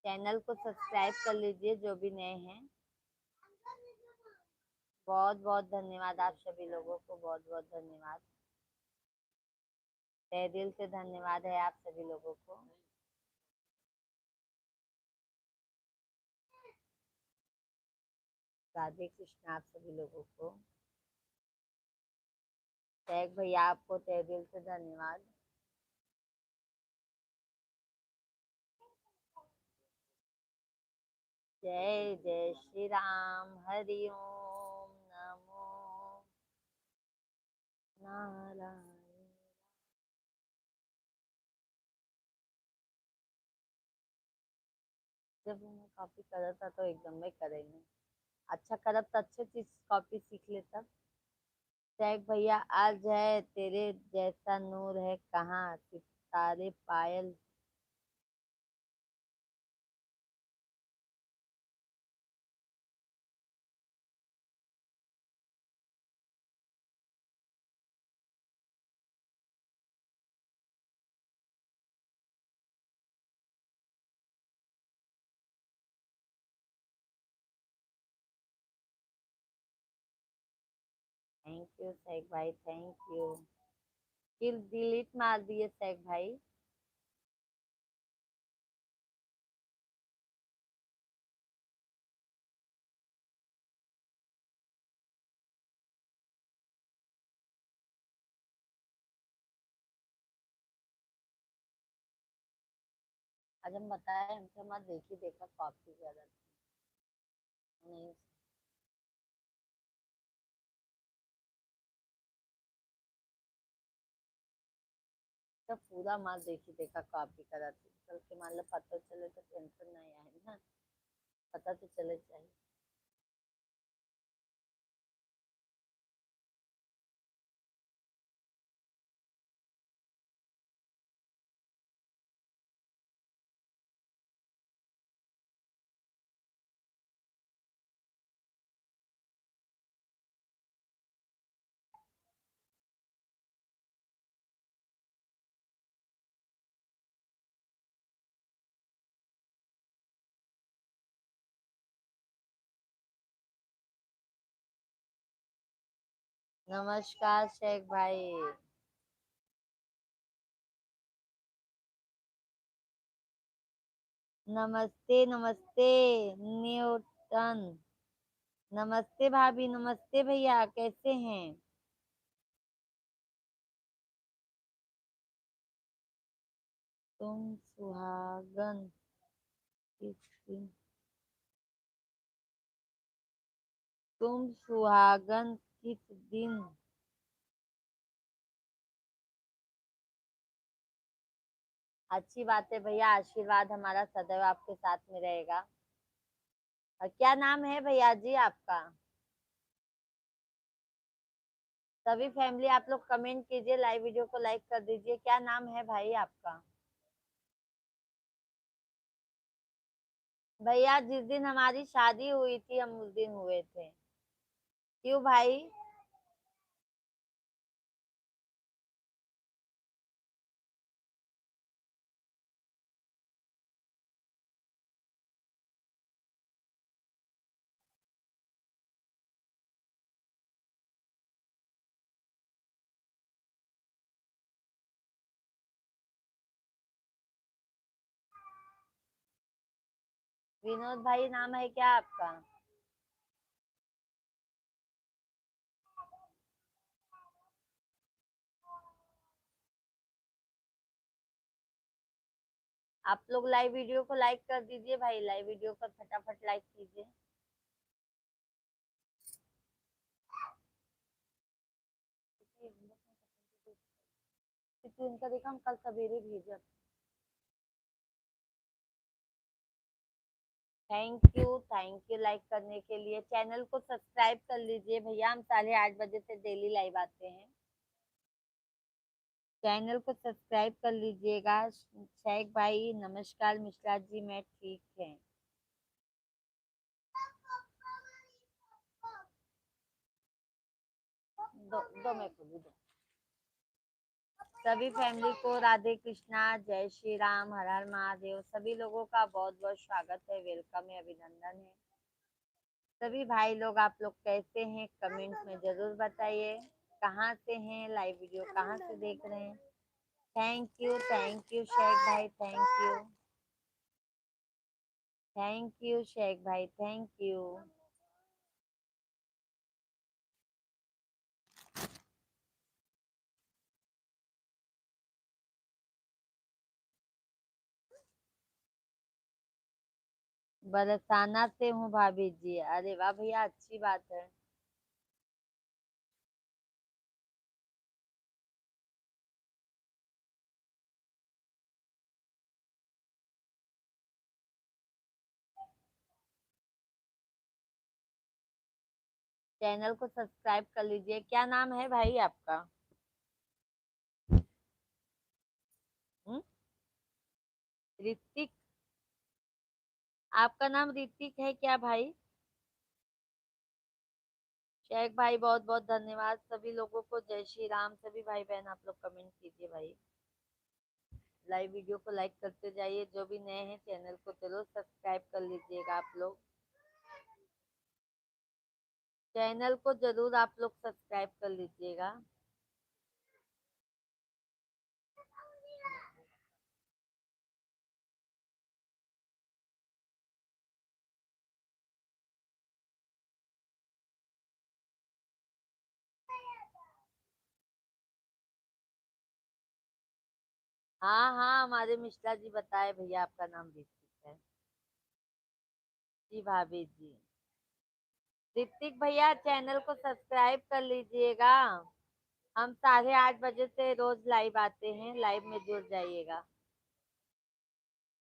चैनल को सब्सक्राइब कर लीजिए जो भी नए हैं। बहुत बहुत धन्यवाद आप सभी लोगों को, बहुत बहुत धन्यवाद। तहे दिल से धन्यवाद है आप सभी लोगों को। राधे कृष्ण आप सभी लोगों को। टैग भैया आपको तहे दिल से धन्यवाद। जय जय श्री राम। हरि ओम नमो नारायण। जब मैं कॉपी कर था तो एकदम में करे नहीं। अच्छा करब तो अच्छे चीज कॉपी सीख लेता। टैग भैया आज है तेरे जैसा नूर है कहाँ, सितारे पायल। थैंक यू सैग भाई, थैंक यू। किल डिलीट मार दिए सैग भाई। आज हम बताए हमसे मत देखी देखा कॉपी कर नहीं। सब पूरा माल देखी देखा कॉपी करा थी, कल के मान लो पता चले तो टेंशन नहीं आए ना। पता तो चले चाहिए। नमस्कार शेख भाई। नमस्ते नमस्ते न्यूटन। नमस्ते भाभी, नमस्ते भैया, कैसे हैं? तुम सुहागन किस दिन, तुम सुहागन किस दिन। अच्छी बात है भैया, आशीर्वाद हमारा सदैव आपके साथ में रहेगा। और क्या नाम है भैया जी आपका? सभी फैमिली आप लोग कमेंट कीजिए, लाइव वीडियो को लाइक कर दीजिए। क्या नाम है भाई आपका? भैया जिस दिन हमारी शादी हुई थी हम उस दिन हुए थे। क्यों भाई? विनोद भाई नाम है क्या आपका? आप लोग लाइव वीडियो को लाइक कर दीजिए भाई, लाइव वीडियो को फटाफट लाइक कीजिए। इनका देखा, हम कल सवेरे भेजा। थैंक यू लाइक करने के लिए। चैनल को सब्सक्राइब कर लीजिए भैया, हम 8:30 बजे से डेली लाइव आते हैं। चैनल को सब्सक्राइब कर लीजिएगा। शेख भाई नमस्कार, मिश्रा जी मैं ठीक है। दो दो मेरे को भी दो। सभी फैमिली को राधे कृष्णा, जय श्री राम, हर हर महादेव। सभी लोगों का बहुत बहुत स्वागत है, वेलकम है, अभिनंदन है। सभी भाई लोग, आप लोग कैसे हैं कमेंट में जरूर बताइए। कहाँ से हैं, लाइव वीडियो कहाँ से देख रहे हैं। थैंक यू शेख भाई, थैंक यू शेख भाई, थैंक यू। बरसाना से हूँ भाभी जी। अरे वाह भैया, अच्छी बात है। चैनल को सब्सक्राइब कर लीजिए। क्या नाम है भाई आपका? हम्म? ऋतिक। आपका नाम ऋतिक है क्या भाई? शेख भाई बहुत बहुत धन्यवाद। सभी लोगों को जय श्री राम। सभी भाई बहन आप लोग कमेंट कीजिए भाई, लाइव वीडियो को लाइक करते जाइए। जो भी नए हैं चैनल को जरूर सब्सक्राइब कर लीजिएगा आप लोग। चैनल को जरूर आप लोग सब्सक्राइब कर लीजिएगा। हाँ हाँ, हमारे मिश्रा जी बताए भैया आपका नाम ऋतिक है। जी भाभी जी। ऋतिक भैया चैनल को सब्सक्राइब कर लीजिएगा। हम 8:30 बजे से रोज लाइव आते हैं, लाइव में जुड़ जाइएगा।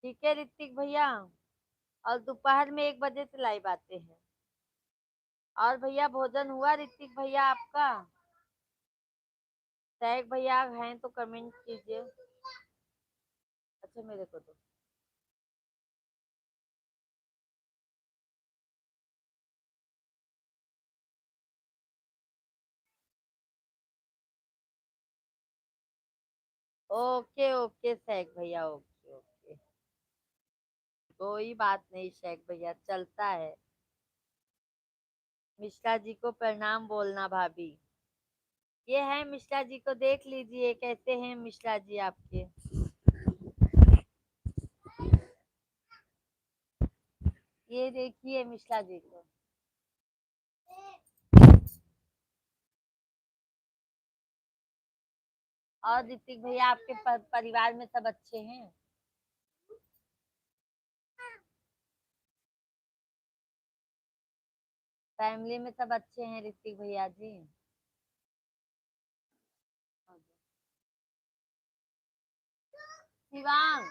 ठीक है ऋतिक भैया। और दोपहर में 1 बजे से लाइव आते हैं। और भैया भोजन हुआ ऋतिक भैया आपका? शेख भैया हैं तो कमेंट कीजिए। अच्छा मेरे को तो ओके ओके शेख भैया, ओके ओके। कोई बात नहीं शेख भैया, चलता है। मिश्रा जी को प्रणाम बोलना भाभी। ये है मिश्रा जी को, देख लीजिए कैसे हैं मिश्रा जी आपके। ये देखिए मिश्रा जी को। और ऋतिक भैया आपके परिवार में सब अच्छे हैं? फैमिली में सब अच्छे हैं ऋतिक भैया जी? शिवांग।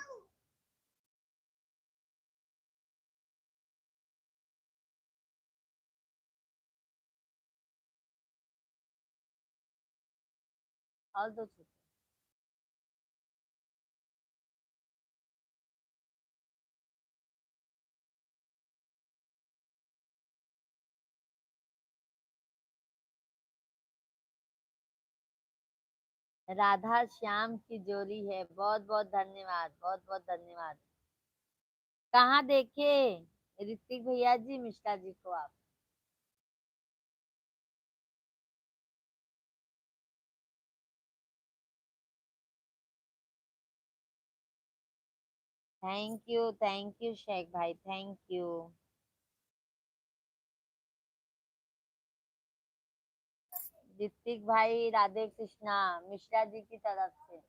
और दो छोटे। राधा श्याम की जोड़ी है। बहुत बहुत धन्यवाद, बहुत बहुत धन्यवाद। कहाँ देखे ऋतिक भैया जी मिश्रा जी को आप? थैंक यू शेख भाई, थैंक यू। ऋतिक भाई राधे कृष्णा, मिश्रा जी की तरफ से।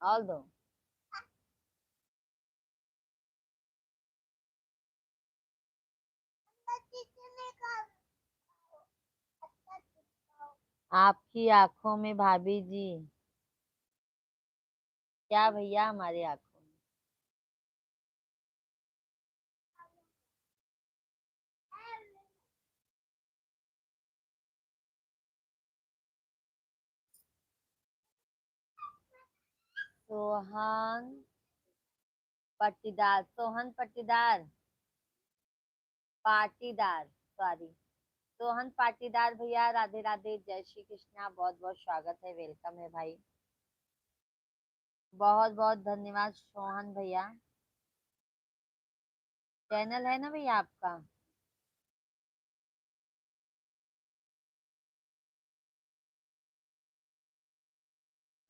ऑल दो। आपकी आंखों में भाभी जी, क्या भैया हमारी आंखों में। सोहन पट्टीदार, सोहन पट्टीदार, पाटीदार, सॉरी, सोहन पाटीदार भैया, राधे राधे, जय श्री कृष्णा, बहुत बहुत स्वागत है, वेलकम है भाई। बहुत बहुत धन्यवाद सोहन भैया। चैनल है ना भैया आपका?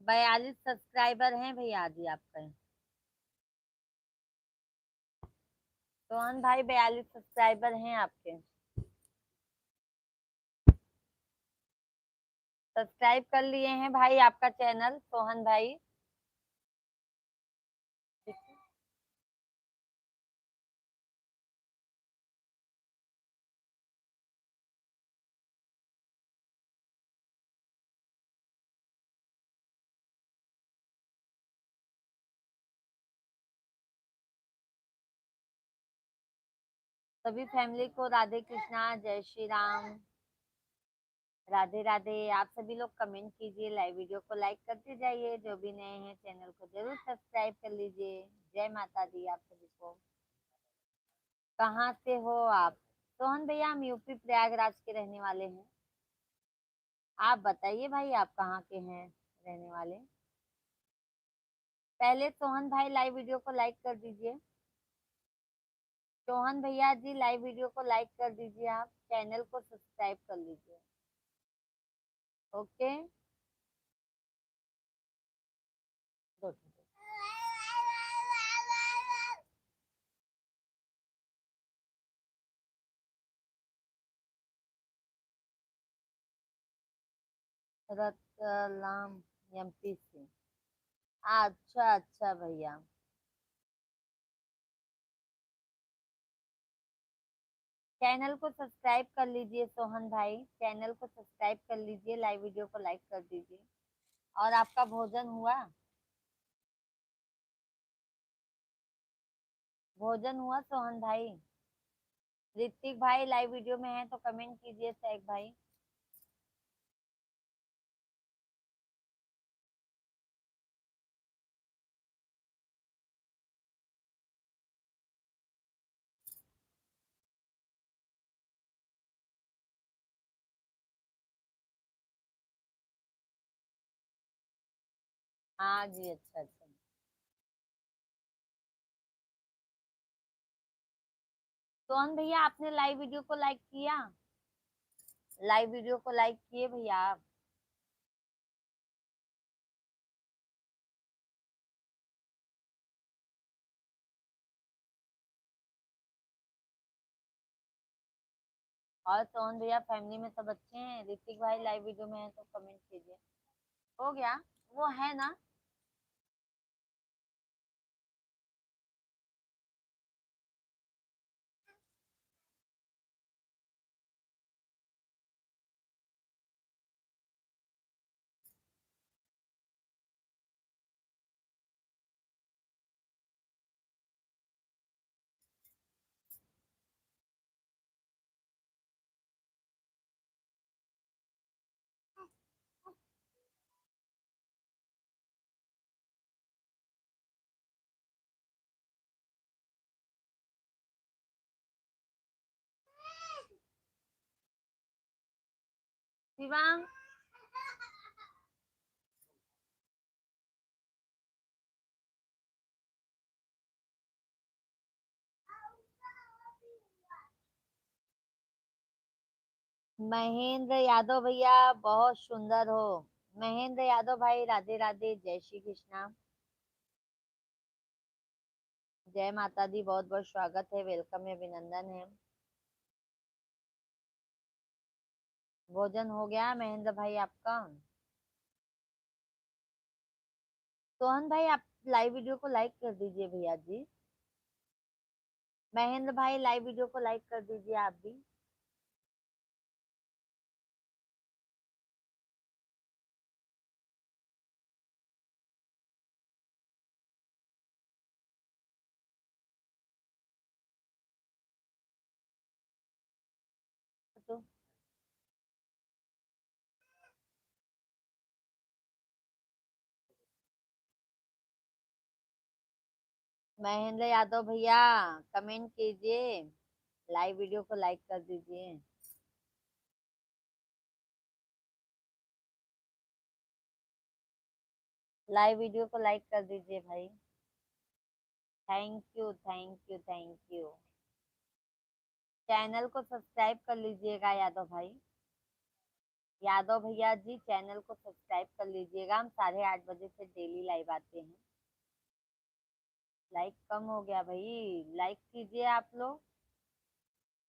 42 सब्सक्राइबर हैं भैया जी आपके। सोहन भाई 42 सब्सक्राइबर हैं आपके। सब्सक्राइब कर लिए हैं भाई आपका चैनल सोहन भाई। सभी फैमिली को राधे कृष्णा, जय श्री राम, राधे राधे। आप सभी लोग कमेंट कीजिए, लाइव वीडियो को लाइक करते जाइए, जो भी नए हैं चैनल को जरूर सब्सक्राइब कर लीजिए। जय माता दी आप सभी को। कहाँ से हो आप? सोहन भैया हम यूपी प्रयागराज के रहने वाले हैं। आप बताइए भाई आप कहाँ के हैं रहने वाले? पहले सोहन भाई लाइव वीडियो को लाइक कर दीजिए। सोहन भैया जी लाइव वीडियो को लाइक कर दीजिए, आप चैनल को सब्सक्राइब कर लीजिए। ओके। दो, रतलाम एमपी से। अच्छा अच्छा भैया। चैनल को सब्सक्राइब कर लीजिए सोहन भाई, चैनल को सब्सक्राइब कर लीजिए, लाइव वीडियो को लाइक कर दीजिए। और आपका भोजन हुआ? भोजन हुआ सोहन भाई? ऋतिक भाई लाइव वीडियो में है तो कमेंट कीजिए शेख भाई। हाँ जी, अच्छा अच्छा। सोहन भैया आपने लाइव वीडियो को लाइक किया? लाइव वीडियो को लाइक किए भैया आप? और सोहन भैया फैमिली में सब अच्छे हैं? ऋतिक भाई लाइव वीडियो में है तो कमेंट कीजिए। हो गया? वो है ना? शिवांग, महेंद्र यादव भैया बहुत सुंदर हो। महेंद्र यादव भाई राधे राधे, जय श्री कृष्णा, जय माता दी, बहुत बहुत स्वागत है, वेलकम है, अभिनंदन है। भोजन हो गया महेंद्र भाई आपका? सोहन भाई आप लाइव वीडियो को लाइक कर दीजिए भैया जी। महेंद्र भाई लाइव वीडियो को लाइक कर दीजिए आप भी। तो महेंद्र यादव भैया कमेंट कीजिए, लाइव वीडियो को लाइक कर दीजिए। लाइव वीडियो को लाइक कर दीजिए भाई। Thank you thank you thank you. Channel को सब्सक्राइब कर लीजिएगा यादव भाई। यादव भैया जी चैनल को सब्सक्राइब कर लीजिएगा, हम 8:30 बजे से डेली लाइव आते हैं। लाइक कम हो गया भाई, लाइक कीजिए आप लोग।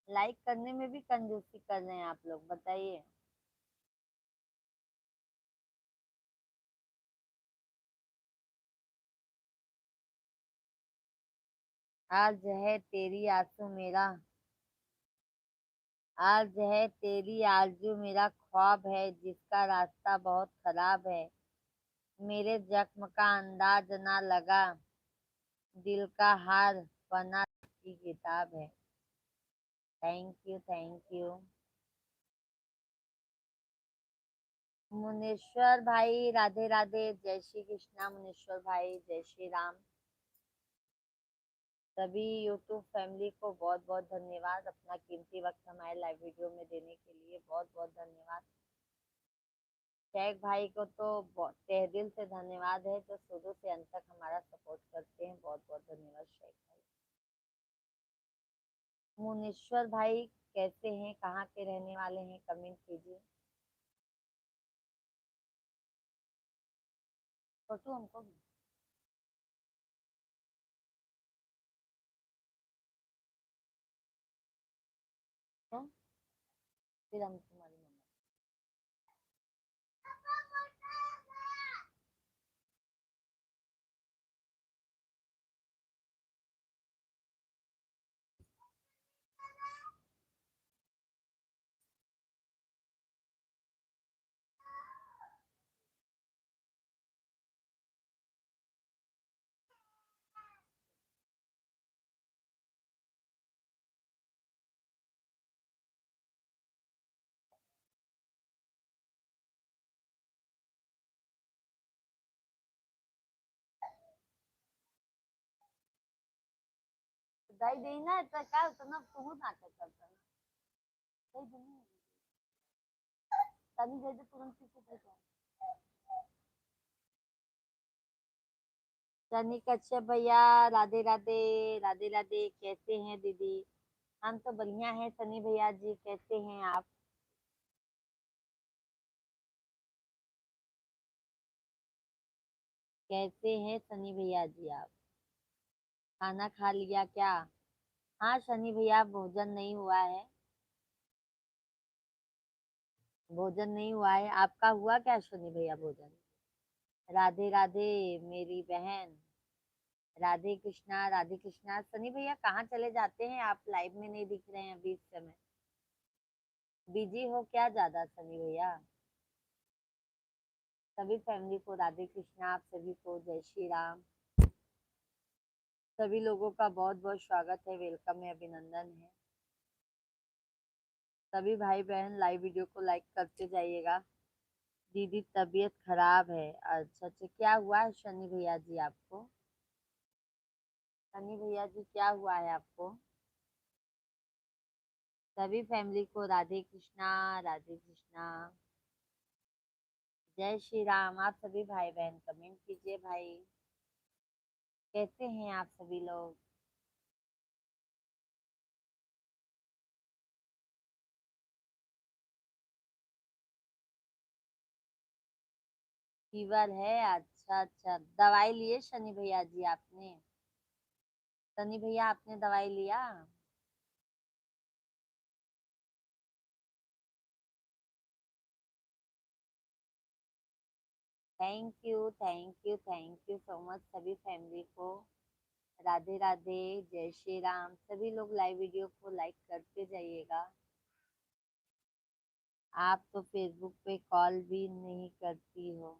लाइक करने में भी कंजूसी कर रहे हैं आप लोग, बताइए। आज है तेरी आंसू मेरा, आज है तेरी आरज़ू मेरा ख्वाब है, जिसका रास्ता बहुत खराब है। मेरे जख्म का अंदाज ना लगा, दिल का हार बना की किताब है। Thank you thank you. Muneshwar भाई राधे राधे, जय श्री कृष्णा। मुनेश्वर भाई जय श्री राम। सभी यूट्यूब फैमिली को बहुत बहुत धन्यवाद, अपना कीमती वक्त हमारे लाइव वीडियो में देने के लिए बहुत बहुत धन्यवाद। शेख भाई को तो तहे दिल से धन्यवाद है, जो शुरू से अंत तक हमारा सपोर्ट करते हैं, बहुत बहुत धन्यवाद शेख भाई। मुनीश्वर भाई कैसे हैं, कहाँ के रहने वाले हैं, कमेंट कीजिए। फोटो हमको भी। तो फिर हम तुम्हारी मम्मा। दाई देना तो क्या उतना तू नाटक करता ना। सही देना तनी दे दे तुरंत पीछे दे दे। सनी कश्यप भैया राधे राधे, राधे राधे, कैसे हैं दीदी? हम तो बढ़िया हैं सनी भैया जी, कैसे हैं आप? कैसे हैं सनी भैया जी आप? खाना खा लिया क्या? हाँ सनी भैया भोजन नहीं हुआ है, भोजन नहीं हुआ है, आपका हुआ क्या सनी भैया भोजन? राधे राधे मेरी बहन, राधे कृष्णा राधे कृष्णा। सनी भैया कहाँ चले जाते हैं आप, लाइव में नहीं दिख रहे हैं अभी इस समय, बिजी हो क्या ज्यादा सनी भैया? सभी फैमिली को राधे कृष्णा, आप सभी को जय श्री राम। सभी लोगों का बहुत बहुत स्वागत है, वेलकम है, अभिनंदन है। सभी भाई बहन लाइव वीडियो को लाइक करते जाइएगा। दीदी तबीयत खराब है, अच्छा अच्छा, क्या हुआ है शनि भैया जी आपको? शनि भैया जी क्या हुआ है आपको? सभी फैमिली को राधे कृष्णा, राधे कृष्णा, जय श्री राम। आप सभी भाई बहन कमेंट कीजिए भाई, कैसे हैं आप सभी लोग? फीवर है, अच्छा अच्छा। दवाई लिए शनि भैया जी आपने? शनि भैया आपने दवाई लिया? थैंक यू सो मच सभी फैमिली को। राधे राधे, जय श्री राम। सभी लोग लाइव वीडियो को लाइक करते जाइएगा। आप तो फेसबुक पे कॉल भी नहीं करती हो।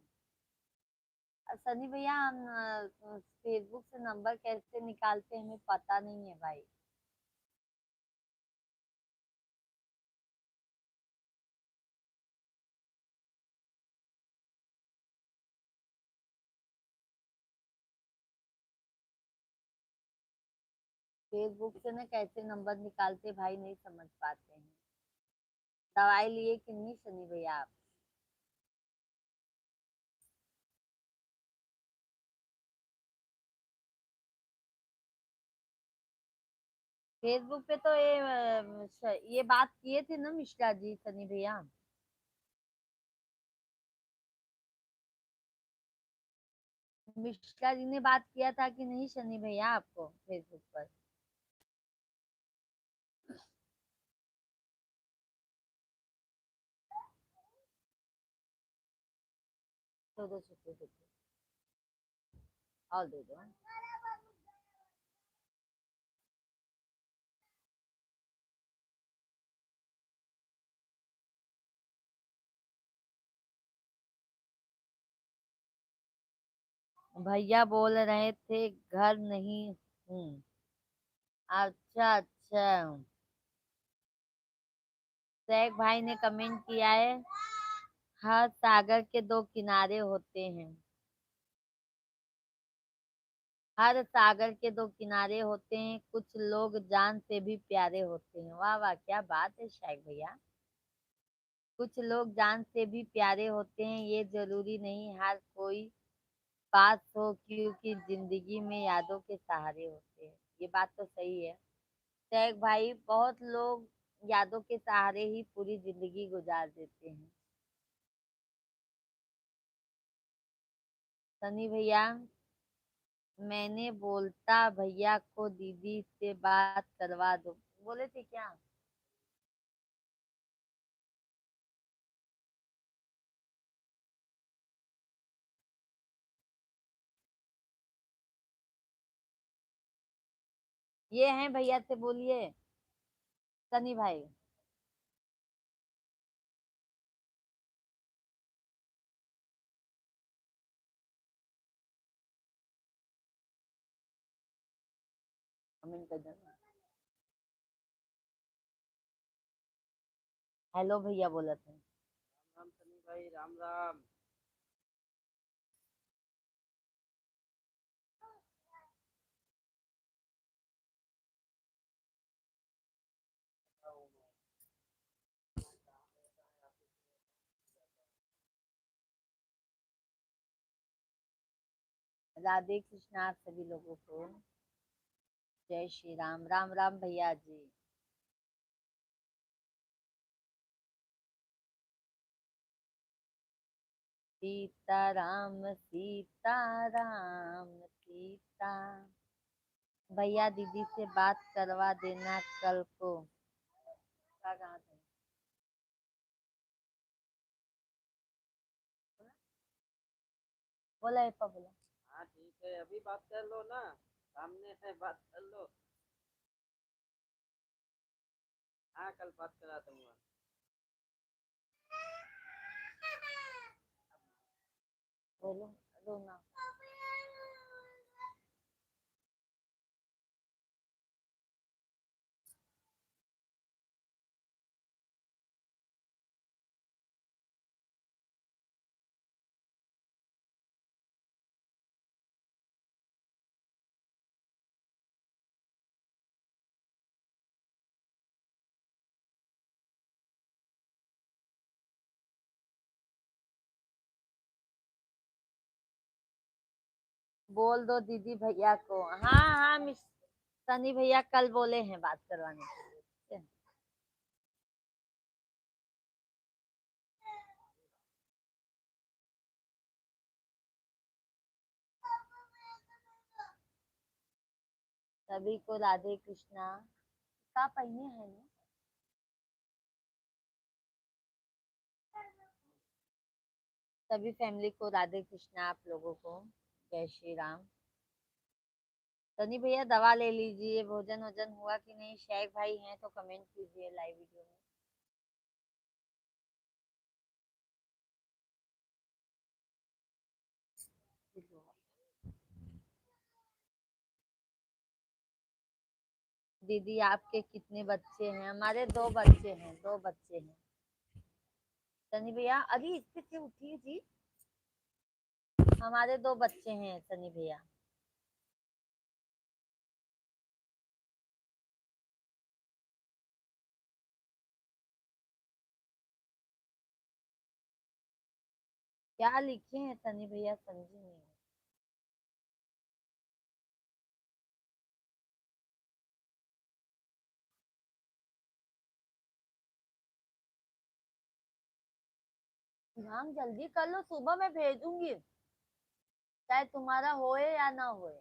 सनी भैया, हम फेसबुक से नंबर कैसे निकालते हैं हमें पता नहीं है भाई। फेसबुक से ना कैसे नंबर निकालते भाई नहीं समझ पाते हैं। दवाई लिए कि नहीं सनी भैया आप? फेसबुक पे तो ये बात किए थे ना मिश्रा जी सनी भैया। मिश्रा जी ने बात किया था कि नहीं शनि भैया आपको फेसबुक पर? दो दो सौ दो और दे दो। भैया बोल रहे थे घर नहीं हूँ। अच्छा अच्छा। सैक भाई ने कमेंट किया है, हर सागर के दो किनारे होते हैं। हर सागर के दो किनारे होते हैं, कुछ लोग जान से भी प्यारे होते हैं। वाह वाह, क्या बात है शायक भैया। कुछ लोग जान से भी प्यारे होते हैं, ये जरूरी नहीं हर कोई पास हो, क्योंकि जिंदगी में यादों के सहारे होते हैं। ये बात तो सही है शैक भाई, बहुत लोग यादों के सहारे ही पूरी जिंदगी गुजार देते हैं। सनी भैया, मैंने बोलता भैया को दीदी से बात करवा दो, बोले थे क्या? ये हैं भैया से बोलिए सनी भाई। कमेंट कर देना। हेलो भैया बोला था। राम सनी भाई, राम राम। राधे कृष्णा आप सभी लोगों को। जय श्री राम, राम राम भैया जी। सीता राम सीता राम सीता। भैया दीदी से बात करवा देना कल को। कहाँ थे? बोला है बोला। हाँ ठीक है, अभी बात कर लो ना, सामने है, बात कर लो। हाँ कल बात करा दूंगा। बोलो। रोना। बोल दो दीदी भैया को। हाँ हाँ मिस सनी भैया कल बोले हैं बात करवाने के लिए। सभी को राधे कृष्णा। का पहिने है ना। सभी फैमिली को राधे कृष्णा, आप लोगों को जय श्री राम। सनी भैया दवा ले लीजिए, भोजन वोजन हुआ कि नहीं। शेख भाई हैं तो कमेंट कीजिए लाइव वीडियो में। दीदी आपके कितने बच्चे हैं। हमारे 2 बच्चे हैं, 2 बच्चे हैं। सनी भैया अरे इससे क्यों उठिए जी। हमारे 2 बच्चे हैं सनी भैया। क्या लिखे हैं सनी भैया, समझी नहीं। काम जल्दी कर लो, सुबह मैं भेजूंगी, चाहे तुम्हारा होए या ना होए।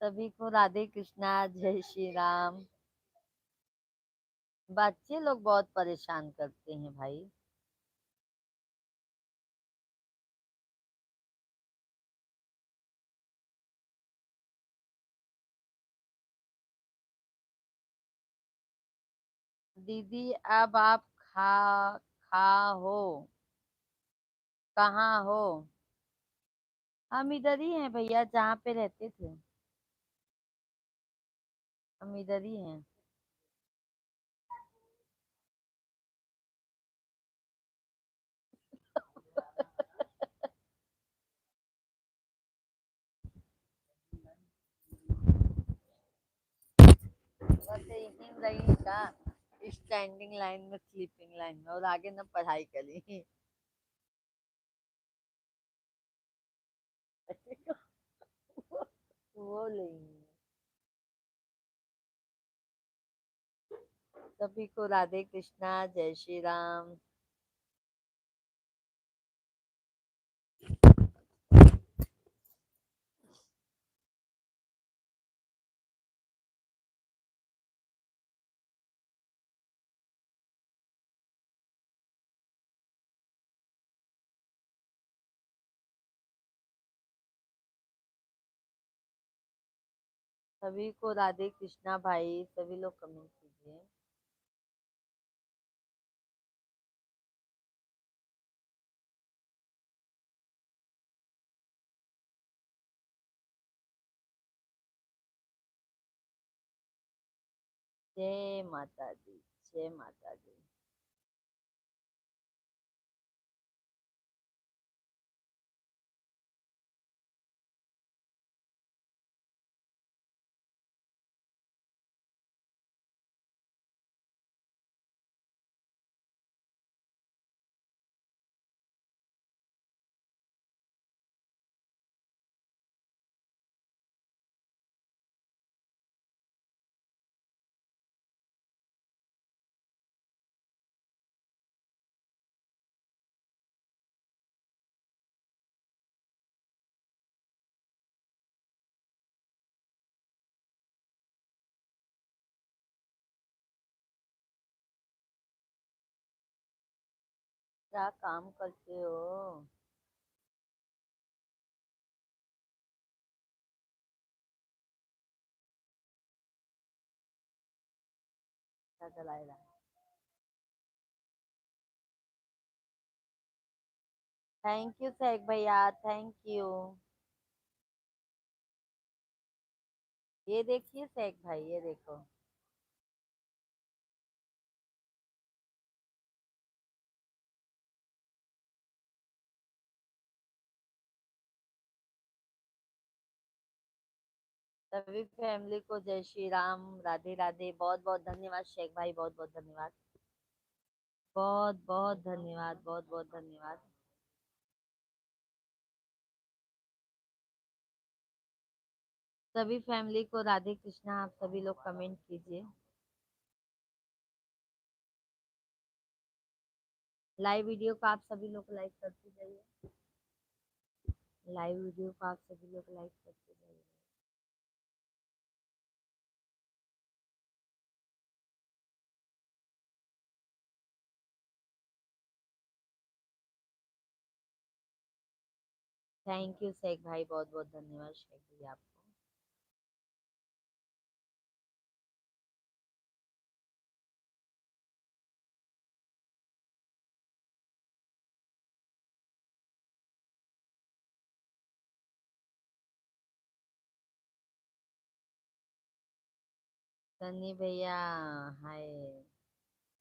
सभी को राधे कृष्णा, जय श्री राम। बच्चे लोग बहुत परेशान करते हैं भाई। दीदी अब आप खा हो, कहाँ हो। हम इधर ही हैं भैया, जहाँ पे रहते थे हम इधर ही हैं। बस यही रही का स्टैंडिंग लाइन में, स्लीपिंग लाइन में, और आगे न पढ़ाई करी। वो नहीं। सभी को राधे कृष्णा, जय श्री राम। सभी को राधे कृष्णा भाई, सभी लोग कमेंट कीजिए। जय माता दी, जय माता दी। क्या काम करते हो। अच्छा चलाएगा। थैंक यू शेख भैया, थैंक यू। ये देखिए शेख भाई, ये देखो। सभी फैमिली को जय श्री राम, राधे राधे। बहुत बहुत धन्यवाद शेख भाई, बहुत बहुत धन्यवाद। बहुत बहुत धन्यवाद, बहुत बहुत धन्यवाद। सभी फैमिली को राधे कृष्णा। आप सभी लोग कमेंट कीजिए। लाइव वीडियो को आप सभी लोग लाइक करते जाइए। लाइव वीडियो को आप सभी लोग लाइक करते जाइए। थैंक यू शेख भाई, बहुत बहुत धन्यवाद शेख भाई आपको। सनी भैया, हाय।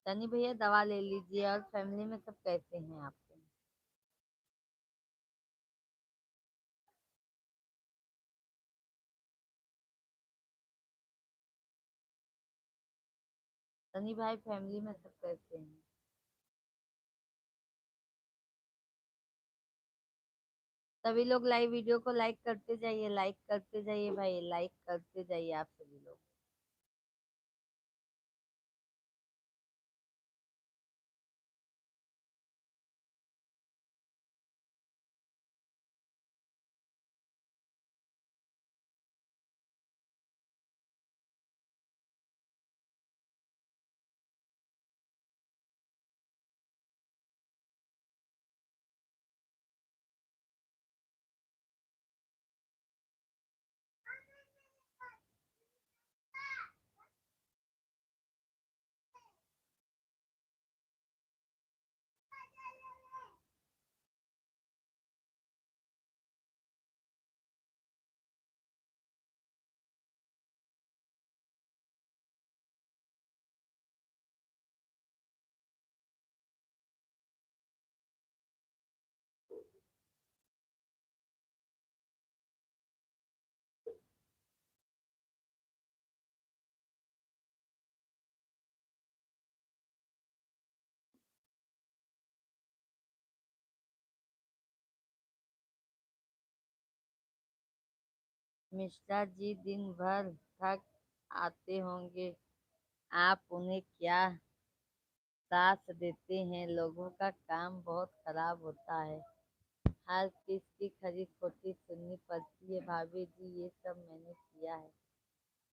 सनी भैया दवा ले लीजिए। और फैमिली में सब कैसे हैं आपके? सनी भाई फैमिली में सब कैसे हैं? सभी लोग लाइव वीडियो को लाइक करते जाइए, लाइक करते जाइए भाई, लाइक करते जाइए आप सभी लोग। मिश्रा जी दिन भर थक आते होंगे, आप उन्हें क्या साथ देते हैं? लोगों का काम बहुत खराब होता है, हर चीज की खरी खोटी सुननी पड़ती है। भाभी जी ये सब मैंने किया है।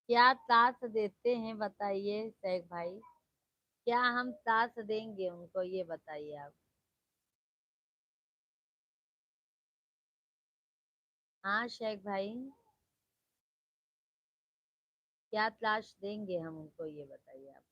क्या साथ देते हैं बताइए शेख भाई? क्या हम साथ देंगे उनको, ये बताइए आप। हाँ शेख भाई, क्या तलाश देंगे हम उनको, ये बताइए आप।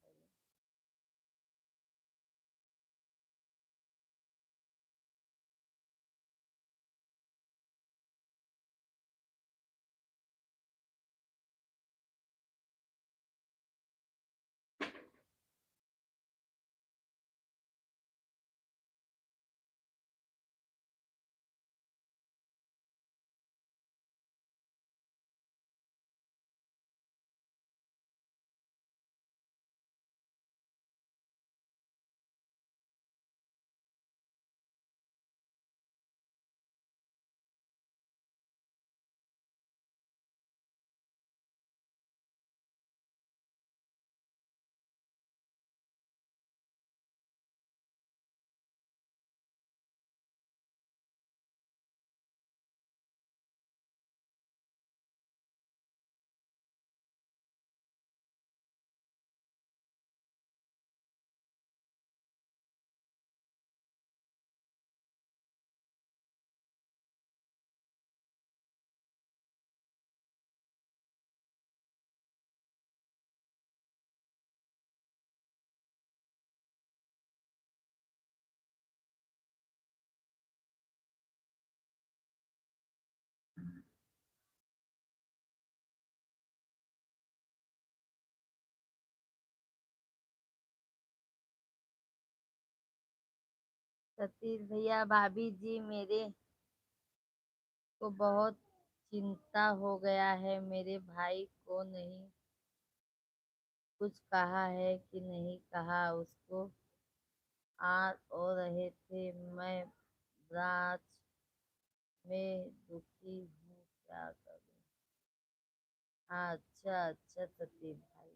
सतीश भैया, भाभी जी मेरे को बहुत चिंता हो गया है, मेरे भाई को नहीं कुछ कहा है कि नहीं कहा, उसको आ ओ रहे थे, मैं ब्रांच में दुखी हूँ, क्या करूँ। हाँ, अच्छा अच्छा सतीश भाई।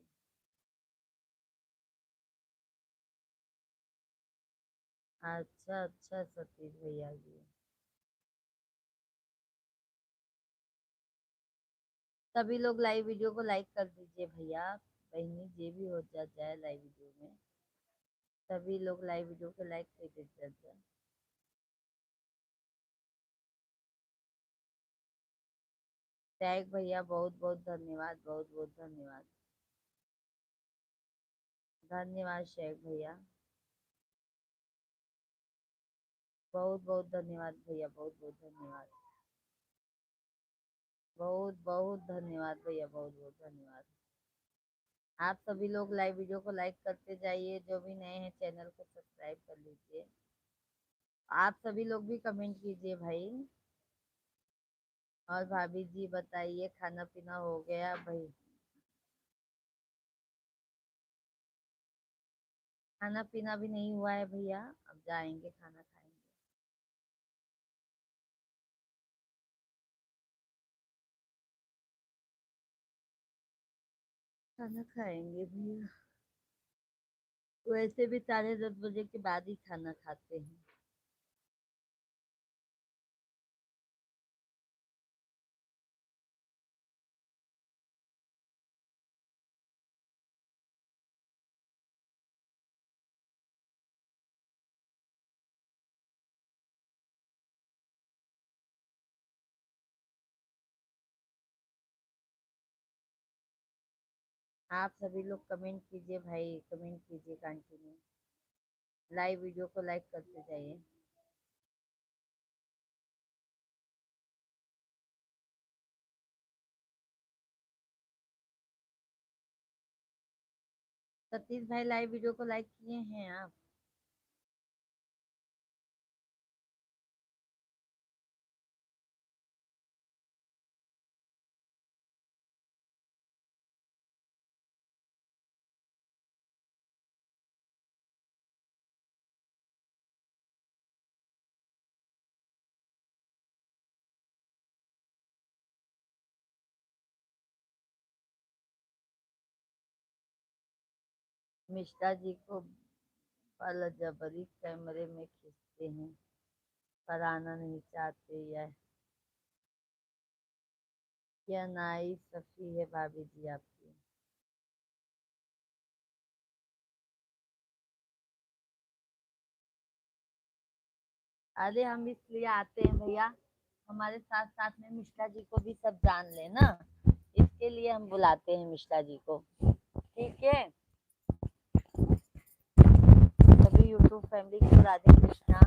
अच्छा अच्छा सतीश भैया जी। सभी लोग लाइव वीडियो को लाइक कर दीजिए भैया, बहनी जे भी हो जाए लाइव वीडियो में। सभी लोग लाइव वीडियो को लाइक कर दीजिए। टैग भैया बहुत बहुत धन्यवाद, बहुत बहुत धन्यवाद। धन्यवाद शेख भैया, बहुत बहुत धन्यवाद भैया, बहुत बहुत धन्यवाद। बहुत बहुत धन्यवाद भैया, बहुत बहुत धन्यवाद। आप सभी लोग लाइव वीडियो को लाइक करते जाइए, जो भी नए हैं चैनल को सब्सक्राइब कर लीजिए। आप सभी लोग भी कमेंट कीजिए भाई। और भाभी जी बताइए, खाना पीना हो गया भाई? खाना पीना भी नहीं हुआ है भैया, अब जाएंगे खाना खाएंगे। खाना खाएंगे भैया, वैसे भी 10:30 बजे के बाद ही खाना खाते हैं। आप सभी लोग कमेंट कीजिए भाई, कमेंट कीजिए कंटिन्यू। लाइव वीडियो को लाइक करते जाइए। सतीश भाई लाइव वीडियो को लाइक किए हैं आप? मिश्रा जी को बलजबरी कैमरे में खींचते हैं, पर आना नहीं चाहते। यह नाई सफी है भाभी जी आपकी। अरे हम इसलिए आते हैं भैया, हमारे साथ साथ में मिश्रा जी को भी सब जान ले ना, इसके लिए हम बुलाते हैं मिश्रा जी को। ठीक है, सभी यूट्यूब फैमिली को राधे कृष्णा।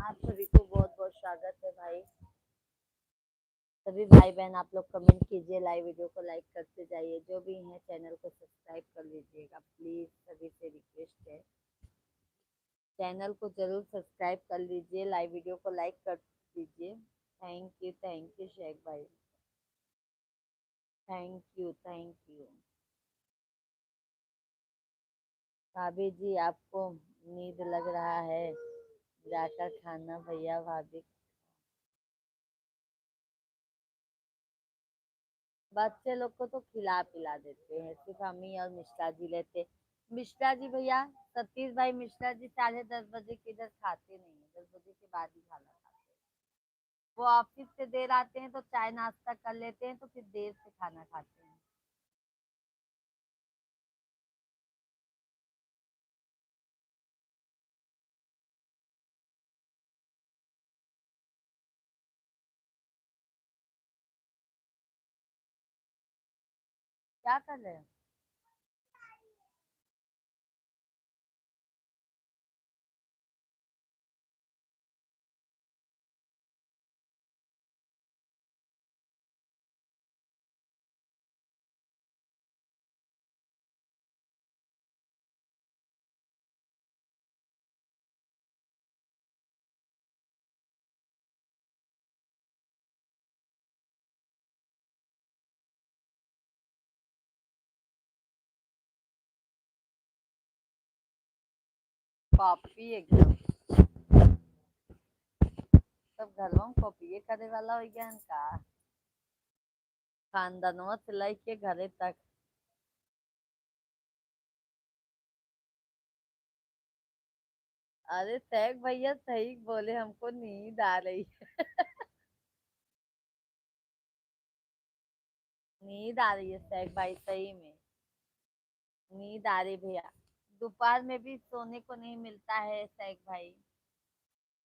आप सभी को बहुत बहुत स्वागत है भाई। सभी भाई बहन आप लोग कमेंट कीजिए, लाइव वीडियो को लाइक करते जाइए, जो भी हैं चैनल को सब्सक्राइब कर लीजिएगा प्लीज, सभी से रिक्वेस्ट है। चैनल को जरूर सब्सक्राइब कर लीजिए, लाइव वीडियो को लाइक कर दीजिए। थैंक यू शेख भाई, थैंक यू। भाभी जी आपको नींद लग रहा है, जाकर खाना भैया भाभी। बच्चे लोग को तो खिला पिला देते हैं, सिर्फ हम ही और मिश्रा जी लेते। मिश्रा जी भैया, सतीश भाई मिश्रा जी 10:30 बजे के इधर खाते नहीं है, 10 बजे के बाद ही खाना खाते हैं। वो ऑफिस से देर आते हैं तो चाय नाश्ता कर लेते हैं, तो फिर देर से खाना खाते हैं। क्या कर रहे हैं? कॉपी एकदम सब घरवा में कॉपी करे वाला हो गया इनका खानदानवा से लेके घरे तक। अरे सैक भैया सही बोले, हमको नींद आ रही है। नींद आ रही है सैक भाई, सही में नींद आ रही भैया। दोपहर में भी सोने को नहीं मिलता है सैक भाई।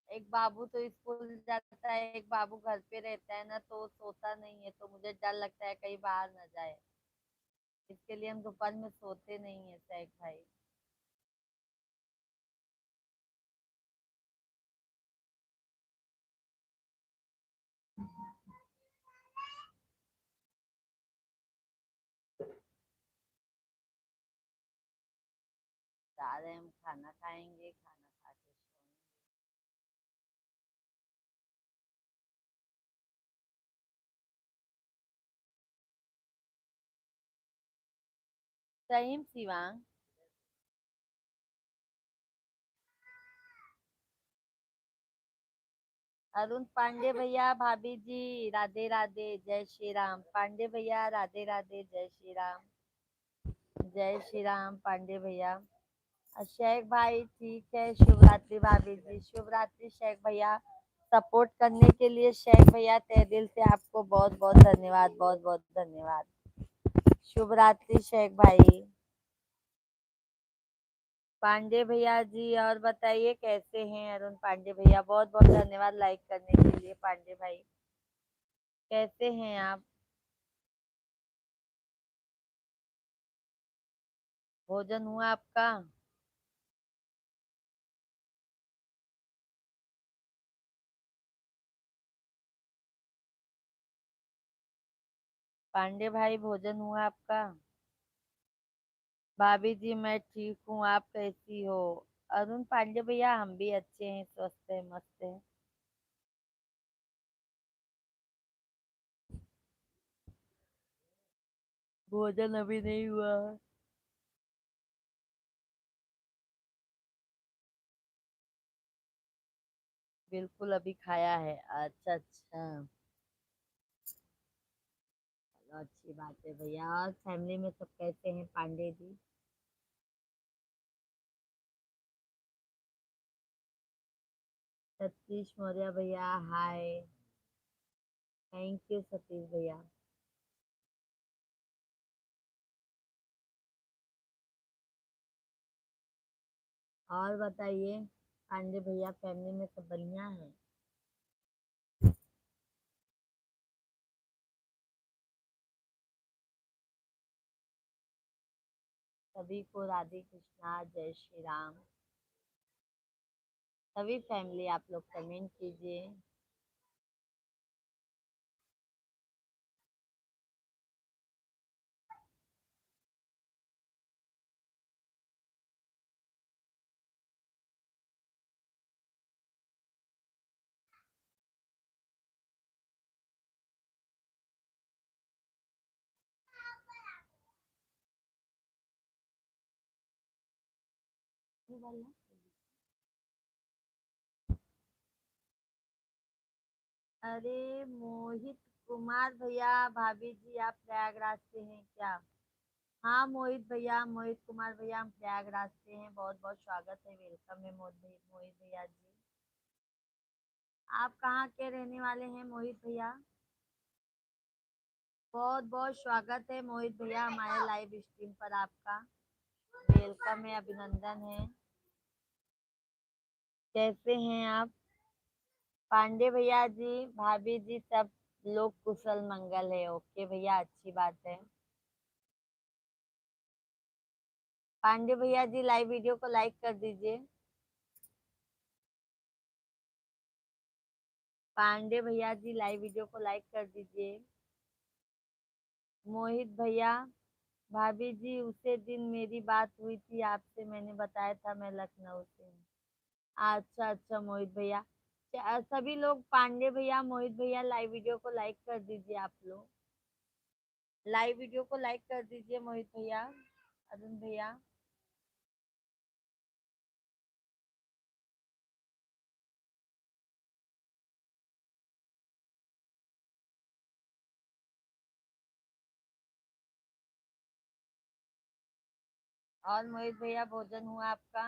एक बाबू तो स्कूल जाता है, एक बाबू घर पे रहता है ना, तो सोता नहीं है, तो मुझे डर लगता है कहीं बाहर ना जाए। इसके लिए हम दोपहर में सोते नहीं है सैक भाई। जा रहे हम खाना खाएंगे, खाना खा के सोएंगे। सही में शिवांग। अरुण पांडे भैया, भाभी जी राधे राधे, जय श्री राम। पांडे भैया राधे राधे, जय श्री राम। जय श्री राम पांडे भैया। शेख भाई ठीक है, शुभ रात्रि भाभी जी, शुभ रात्रि शेख भैया। सपोर्ट करने के लिए शेख भैया तहे दिल से आपको बहुत बहुत धन्यवाद, बहुत बहुत धन्यवाद। शुभ रात्रि शेख भाई। पांडे भैया जी और बताइए कैसे हैं अरुण पांडे भैया, बहुत बहुत धन्यवाद लाइक करने के लिए पांडे भाई। कैसे हैं आप? भोजन हुआ आपका? पांडे भाई भोजन हुआ आपका? भाभी जी मैं ठीक हूँ, आप कैसी हो? अरुण पांडे भैया हम भी अच्छे हैं, स्वस्थ हैं, मस्त हैं। भोजन अभी नहीं हुआ है। बिल्कुल अभी खाया है। अच्छा अच्छा, चलो अच्छी बात है भैया। और फैमिली में सब कैसे हैं पांडे जी? सतीश मौर्य भैया हाय। थैंक यू सतीश भैया। और बताइए पांडे भैया, फैमिली में सब बढ़िया है? सभी को राधे कृष्णा, जय श्री राम। सभी फैमिली आप लोग कमेंट कीजिए। अरे मोहित कुमार भैया, भाभी जी आप प्रयागराज से हैं क्या? हाँ मोहित भैया, मोहित कुमार भैया हम प्रयागराज से हैं, बहुत बहुत स्वागत है, वेलकम है मोहित भैया जी। आप कहाँ के रहने वाले हैं मोहित भैया? बहुत बहुत स्वागत है मोहित भैया हमारे लाइव स्ट्रीम पर आपका। वेलकम है, अभिनंदन है। कैसे हैं आप? पांडे भैया जी, भाभी जी सब लोग कुशल मंगल है। ओके भैया, अच्छी बात है। पांडे भैया जी लाइव वीडियो को लाइक कर दीजिए। पांडे भैया जी लाइव वीडियो को लाइक कर दीजिए। मोहित भैया, भाभी जी उसे दिन मेरी बात हुई थी आपसे, मैंने बताया था मैं लखनऊ से हूँ। अच्छा अच्छा मोहित भैया। सभी लोग पांडे भैया मोहित भैया लाइव वीडियो को लाइक कर दीजिए। आप लोग लाइव वीडियो को लाइक कर दीजिए मोहित भैया, अरुण भैया। और मोहित भैया भोजन हुआ आपका?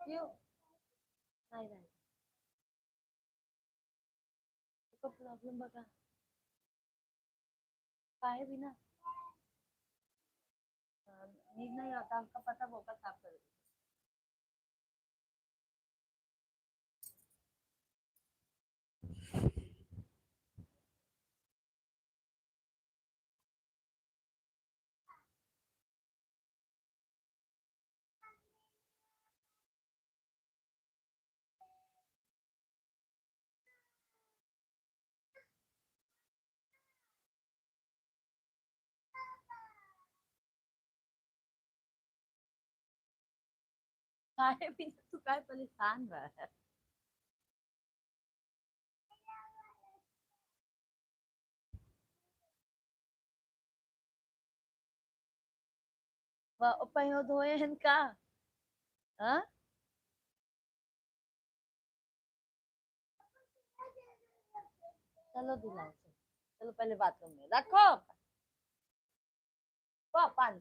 क्यों नाही राहिलं? प्रॉब्लेम बघा काय भी ना नींद नहीं आता आपका पता होगा साफ कर खाए भी ना तू काय परेशान रहा है पहियो धोए हैं का हाँ चलो दिलाओ चलो पहले बाथरूम में रखो पानी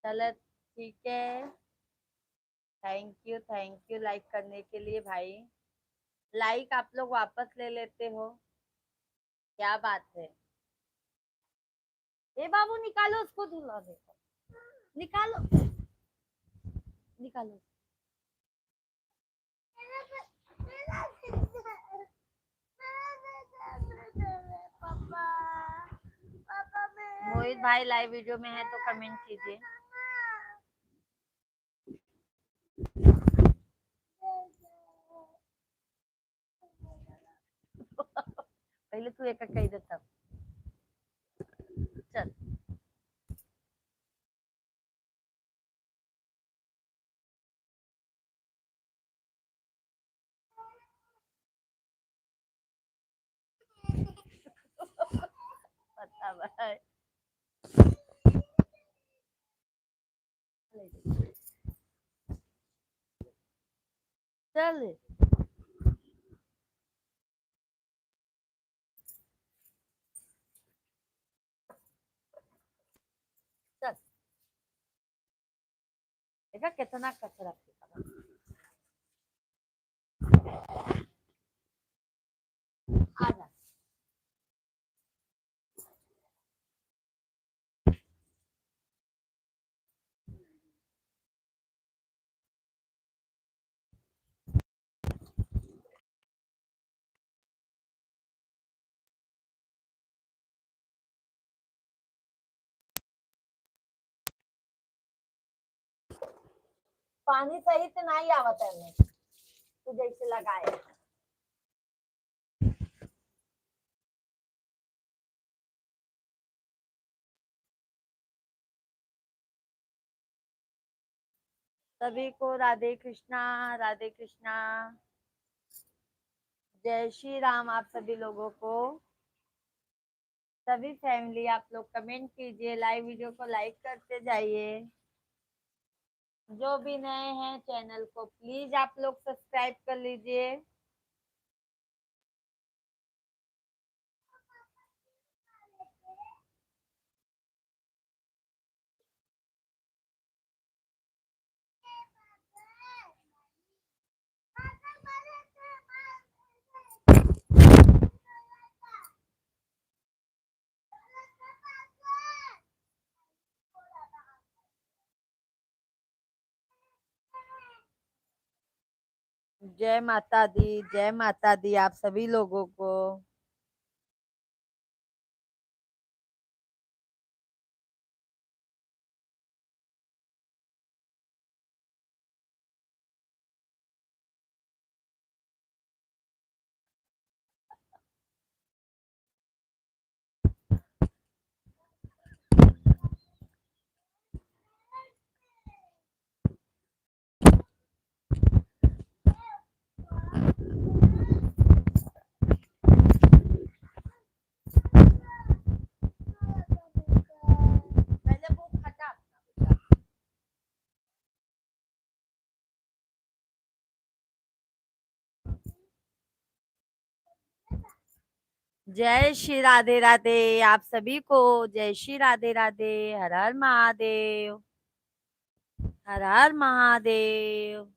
चलो ठीक है थैंक यू लाइक करने के लिए भाई लाइक आप लोग वापस ले लेते हो क्या बात है ए बाबू निकालो उसको धुला देखो निकालो निकालो मोहित भाई लाइव वीडियो में है तो कमेंट कीजिए पहले तू एक कही दे तब चल पता भाई चल चल देखा कितना कचरा फेंका आ जा पानी सही से नहीं आवत है तू जैसे लगाए सभी को राधे कृष्णा जय श्री राम आप सभी लोगों को सभी फैमिली आप लोग कमेंट कीजिए लाइव वीडियो को लाइक करते जाइए जो भी नए हैं चैनल को प्लीज आप लोग सब्सक्राइब कर लीजिए जय माता दी आप सभी लोगों को जय श्री राधे राधे आप सभी को। जय श्री राधे राधे। हर हर महादेव। हर हर महादेव।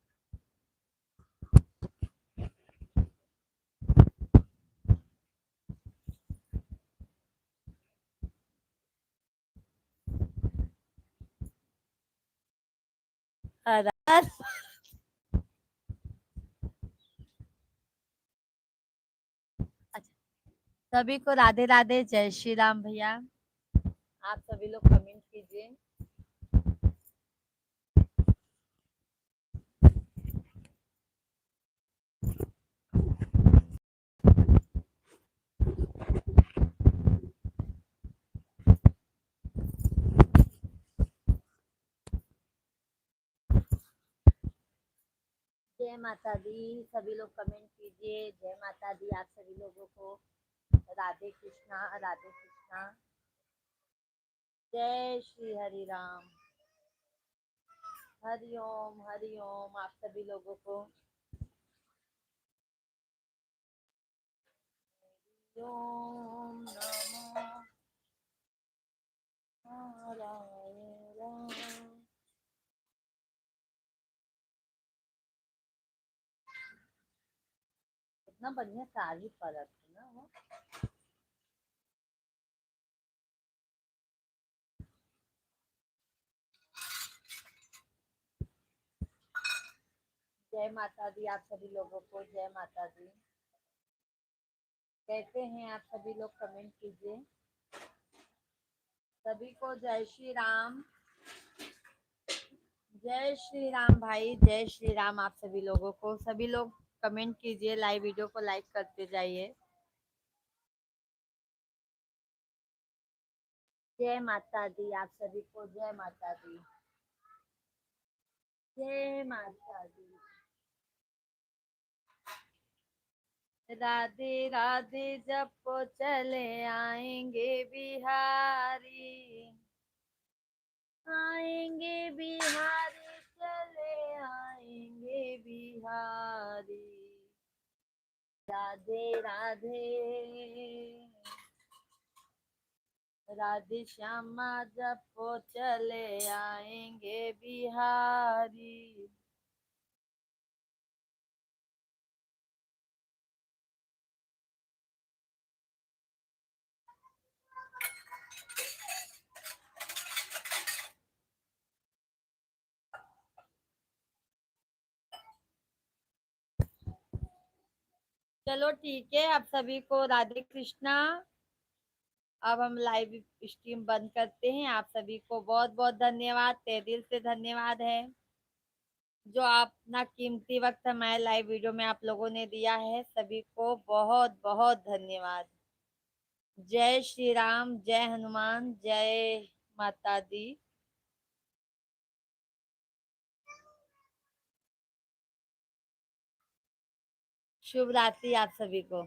हर हर। अच्छा, सभी को राधे राधे। जय श्री राम भैया। आप सभी लोग कमेंट कीजिए। जय माता दी। सभी लोग कमेंट कीजिए। जय माता दी आप सभी लोगों को। राधे कृष्णा राधे कृष्णा। जय श्री हरि राम। हरि ओम आप सभी लोगों को। ओम नमो नारायण। इतना बढ़िया साड़ी पहनत है ना वो। जय माता दी आप सभी लोगों को। जय माता दी। कैसे हैं आप सभी लोग कमेंट कीजिए। सभी को जय श्री राम। जय श्री राम भाई। जय श्री राम आप सभी लोगों को। सभी लोग कमेंट कीजिए। लाइव वीडियो को लाइक करते जाइए। जय माता दी आप सभी को। जय माता दी। जय माता दी। राधे राधे जपो चले आएंगे बिहारी। आएंगे बिहारी चले आएंगे बिहारी। राधे राधे। राधे श्यामा जपो चले आएंगे बिहारी। चलो ठीक है आप सभी को राधे कृष्णा। अब हम लाइव स्ट्रीम बंद करते हैं। आप सभी को बहुत बहुत धन्यवाद। तहे दिल से धन्यवाद है जो आप अपना कीमती वक्त हमारे लाइव वीडियो में आप लोगों ने दिया है। सभी को बहुत बहुत धन्यवाद। जय श्री राम। जय हनुमान। जय माता दी। शुभ रात्रि आप सभी को।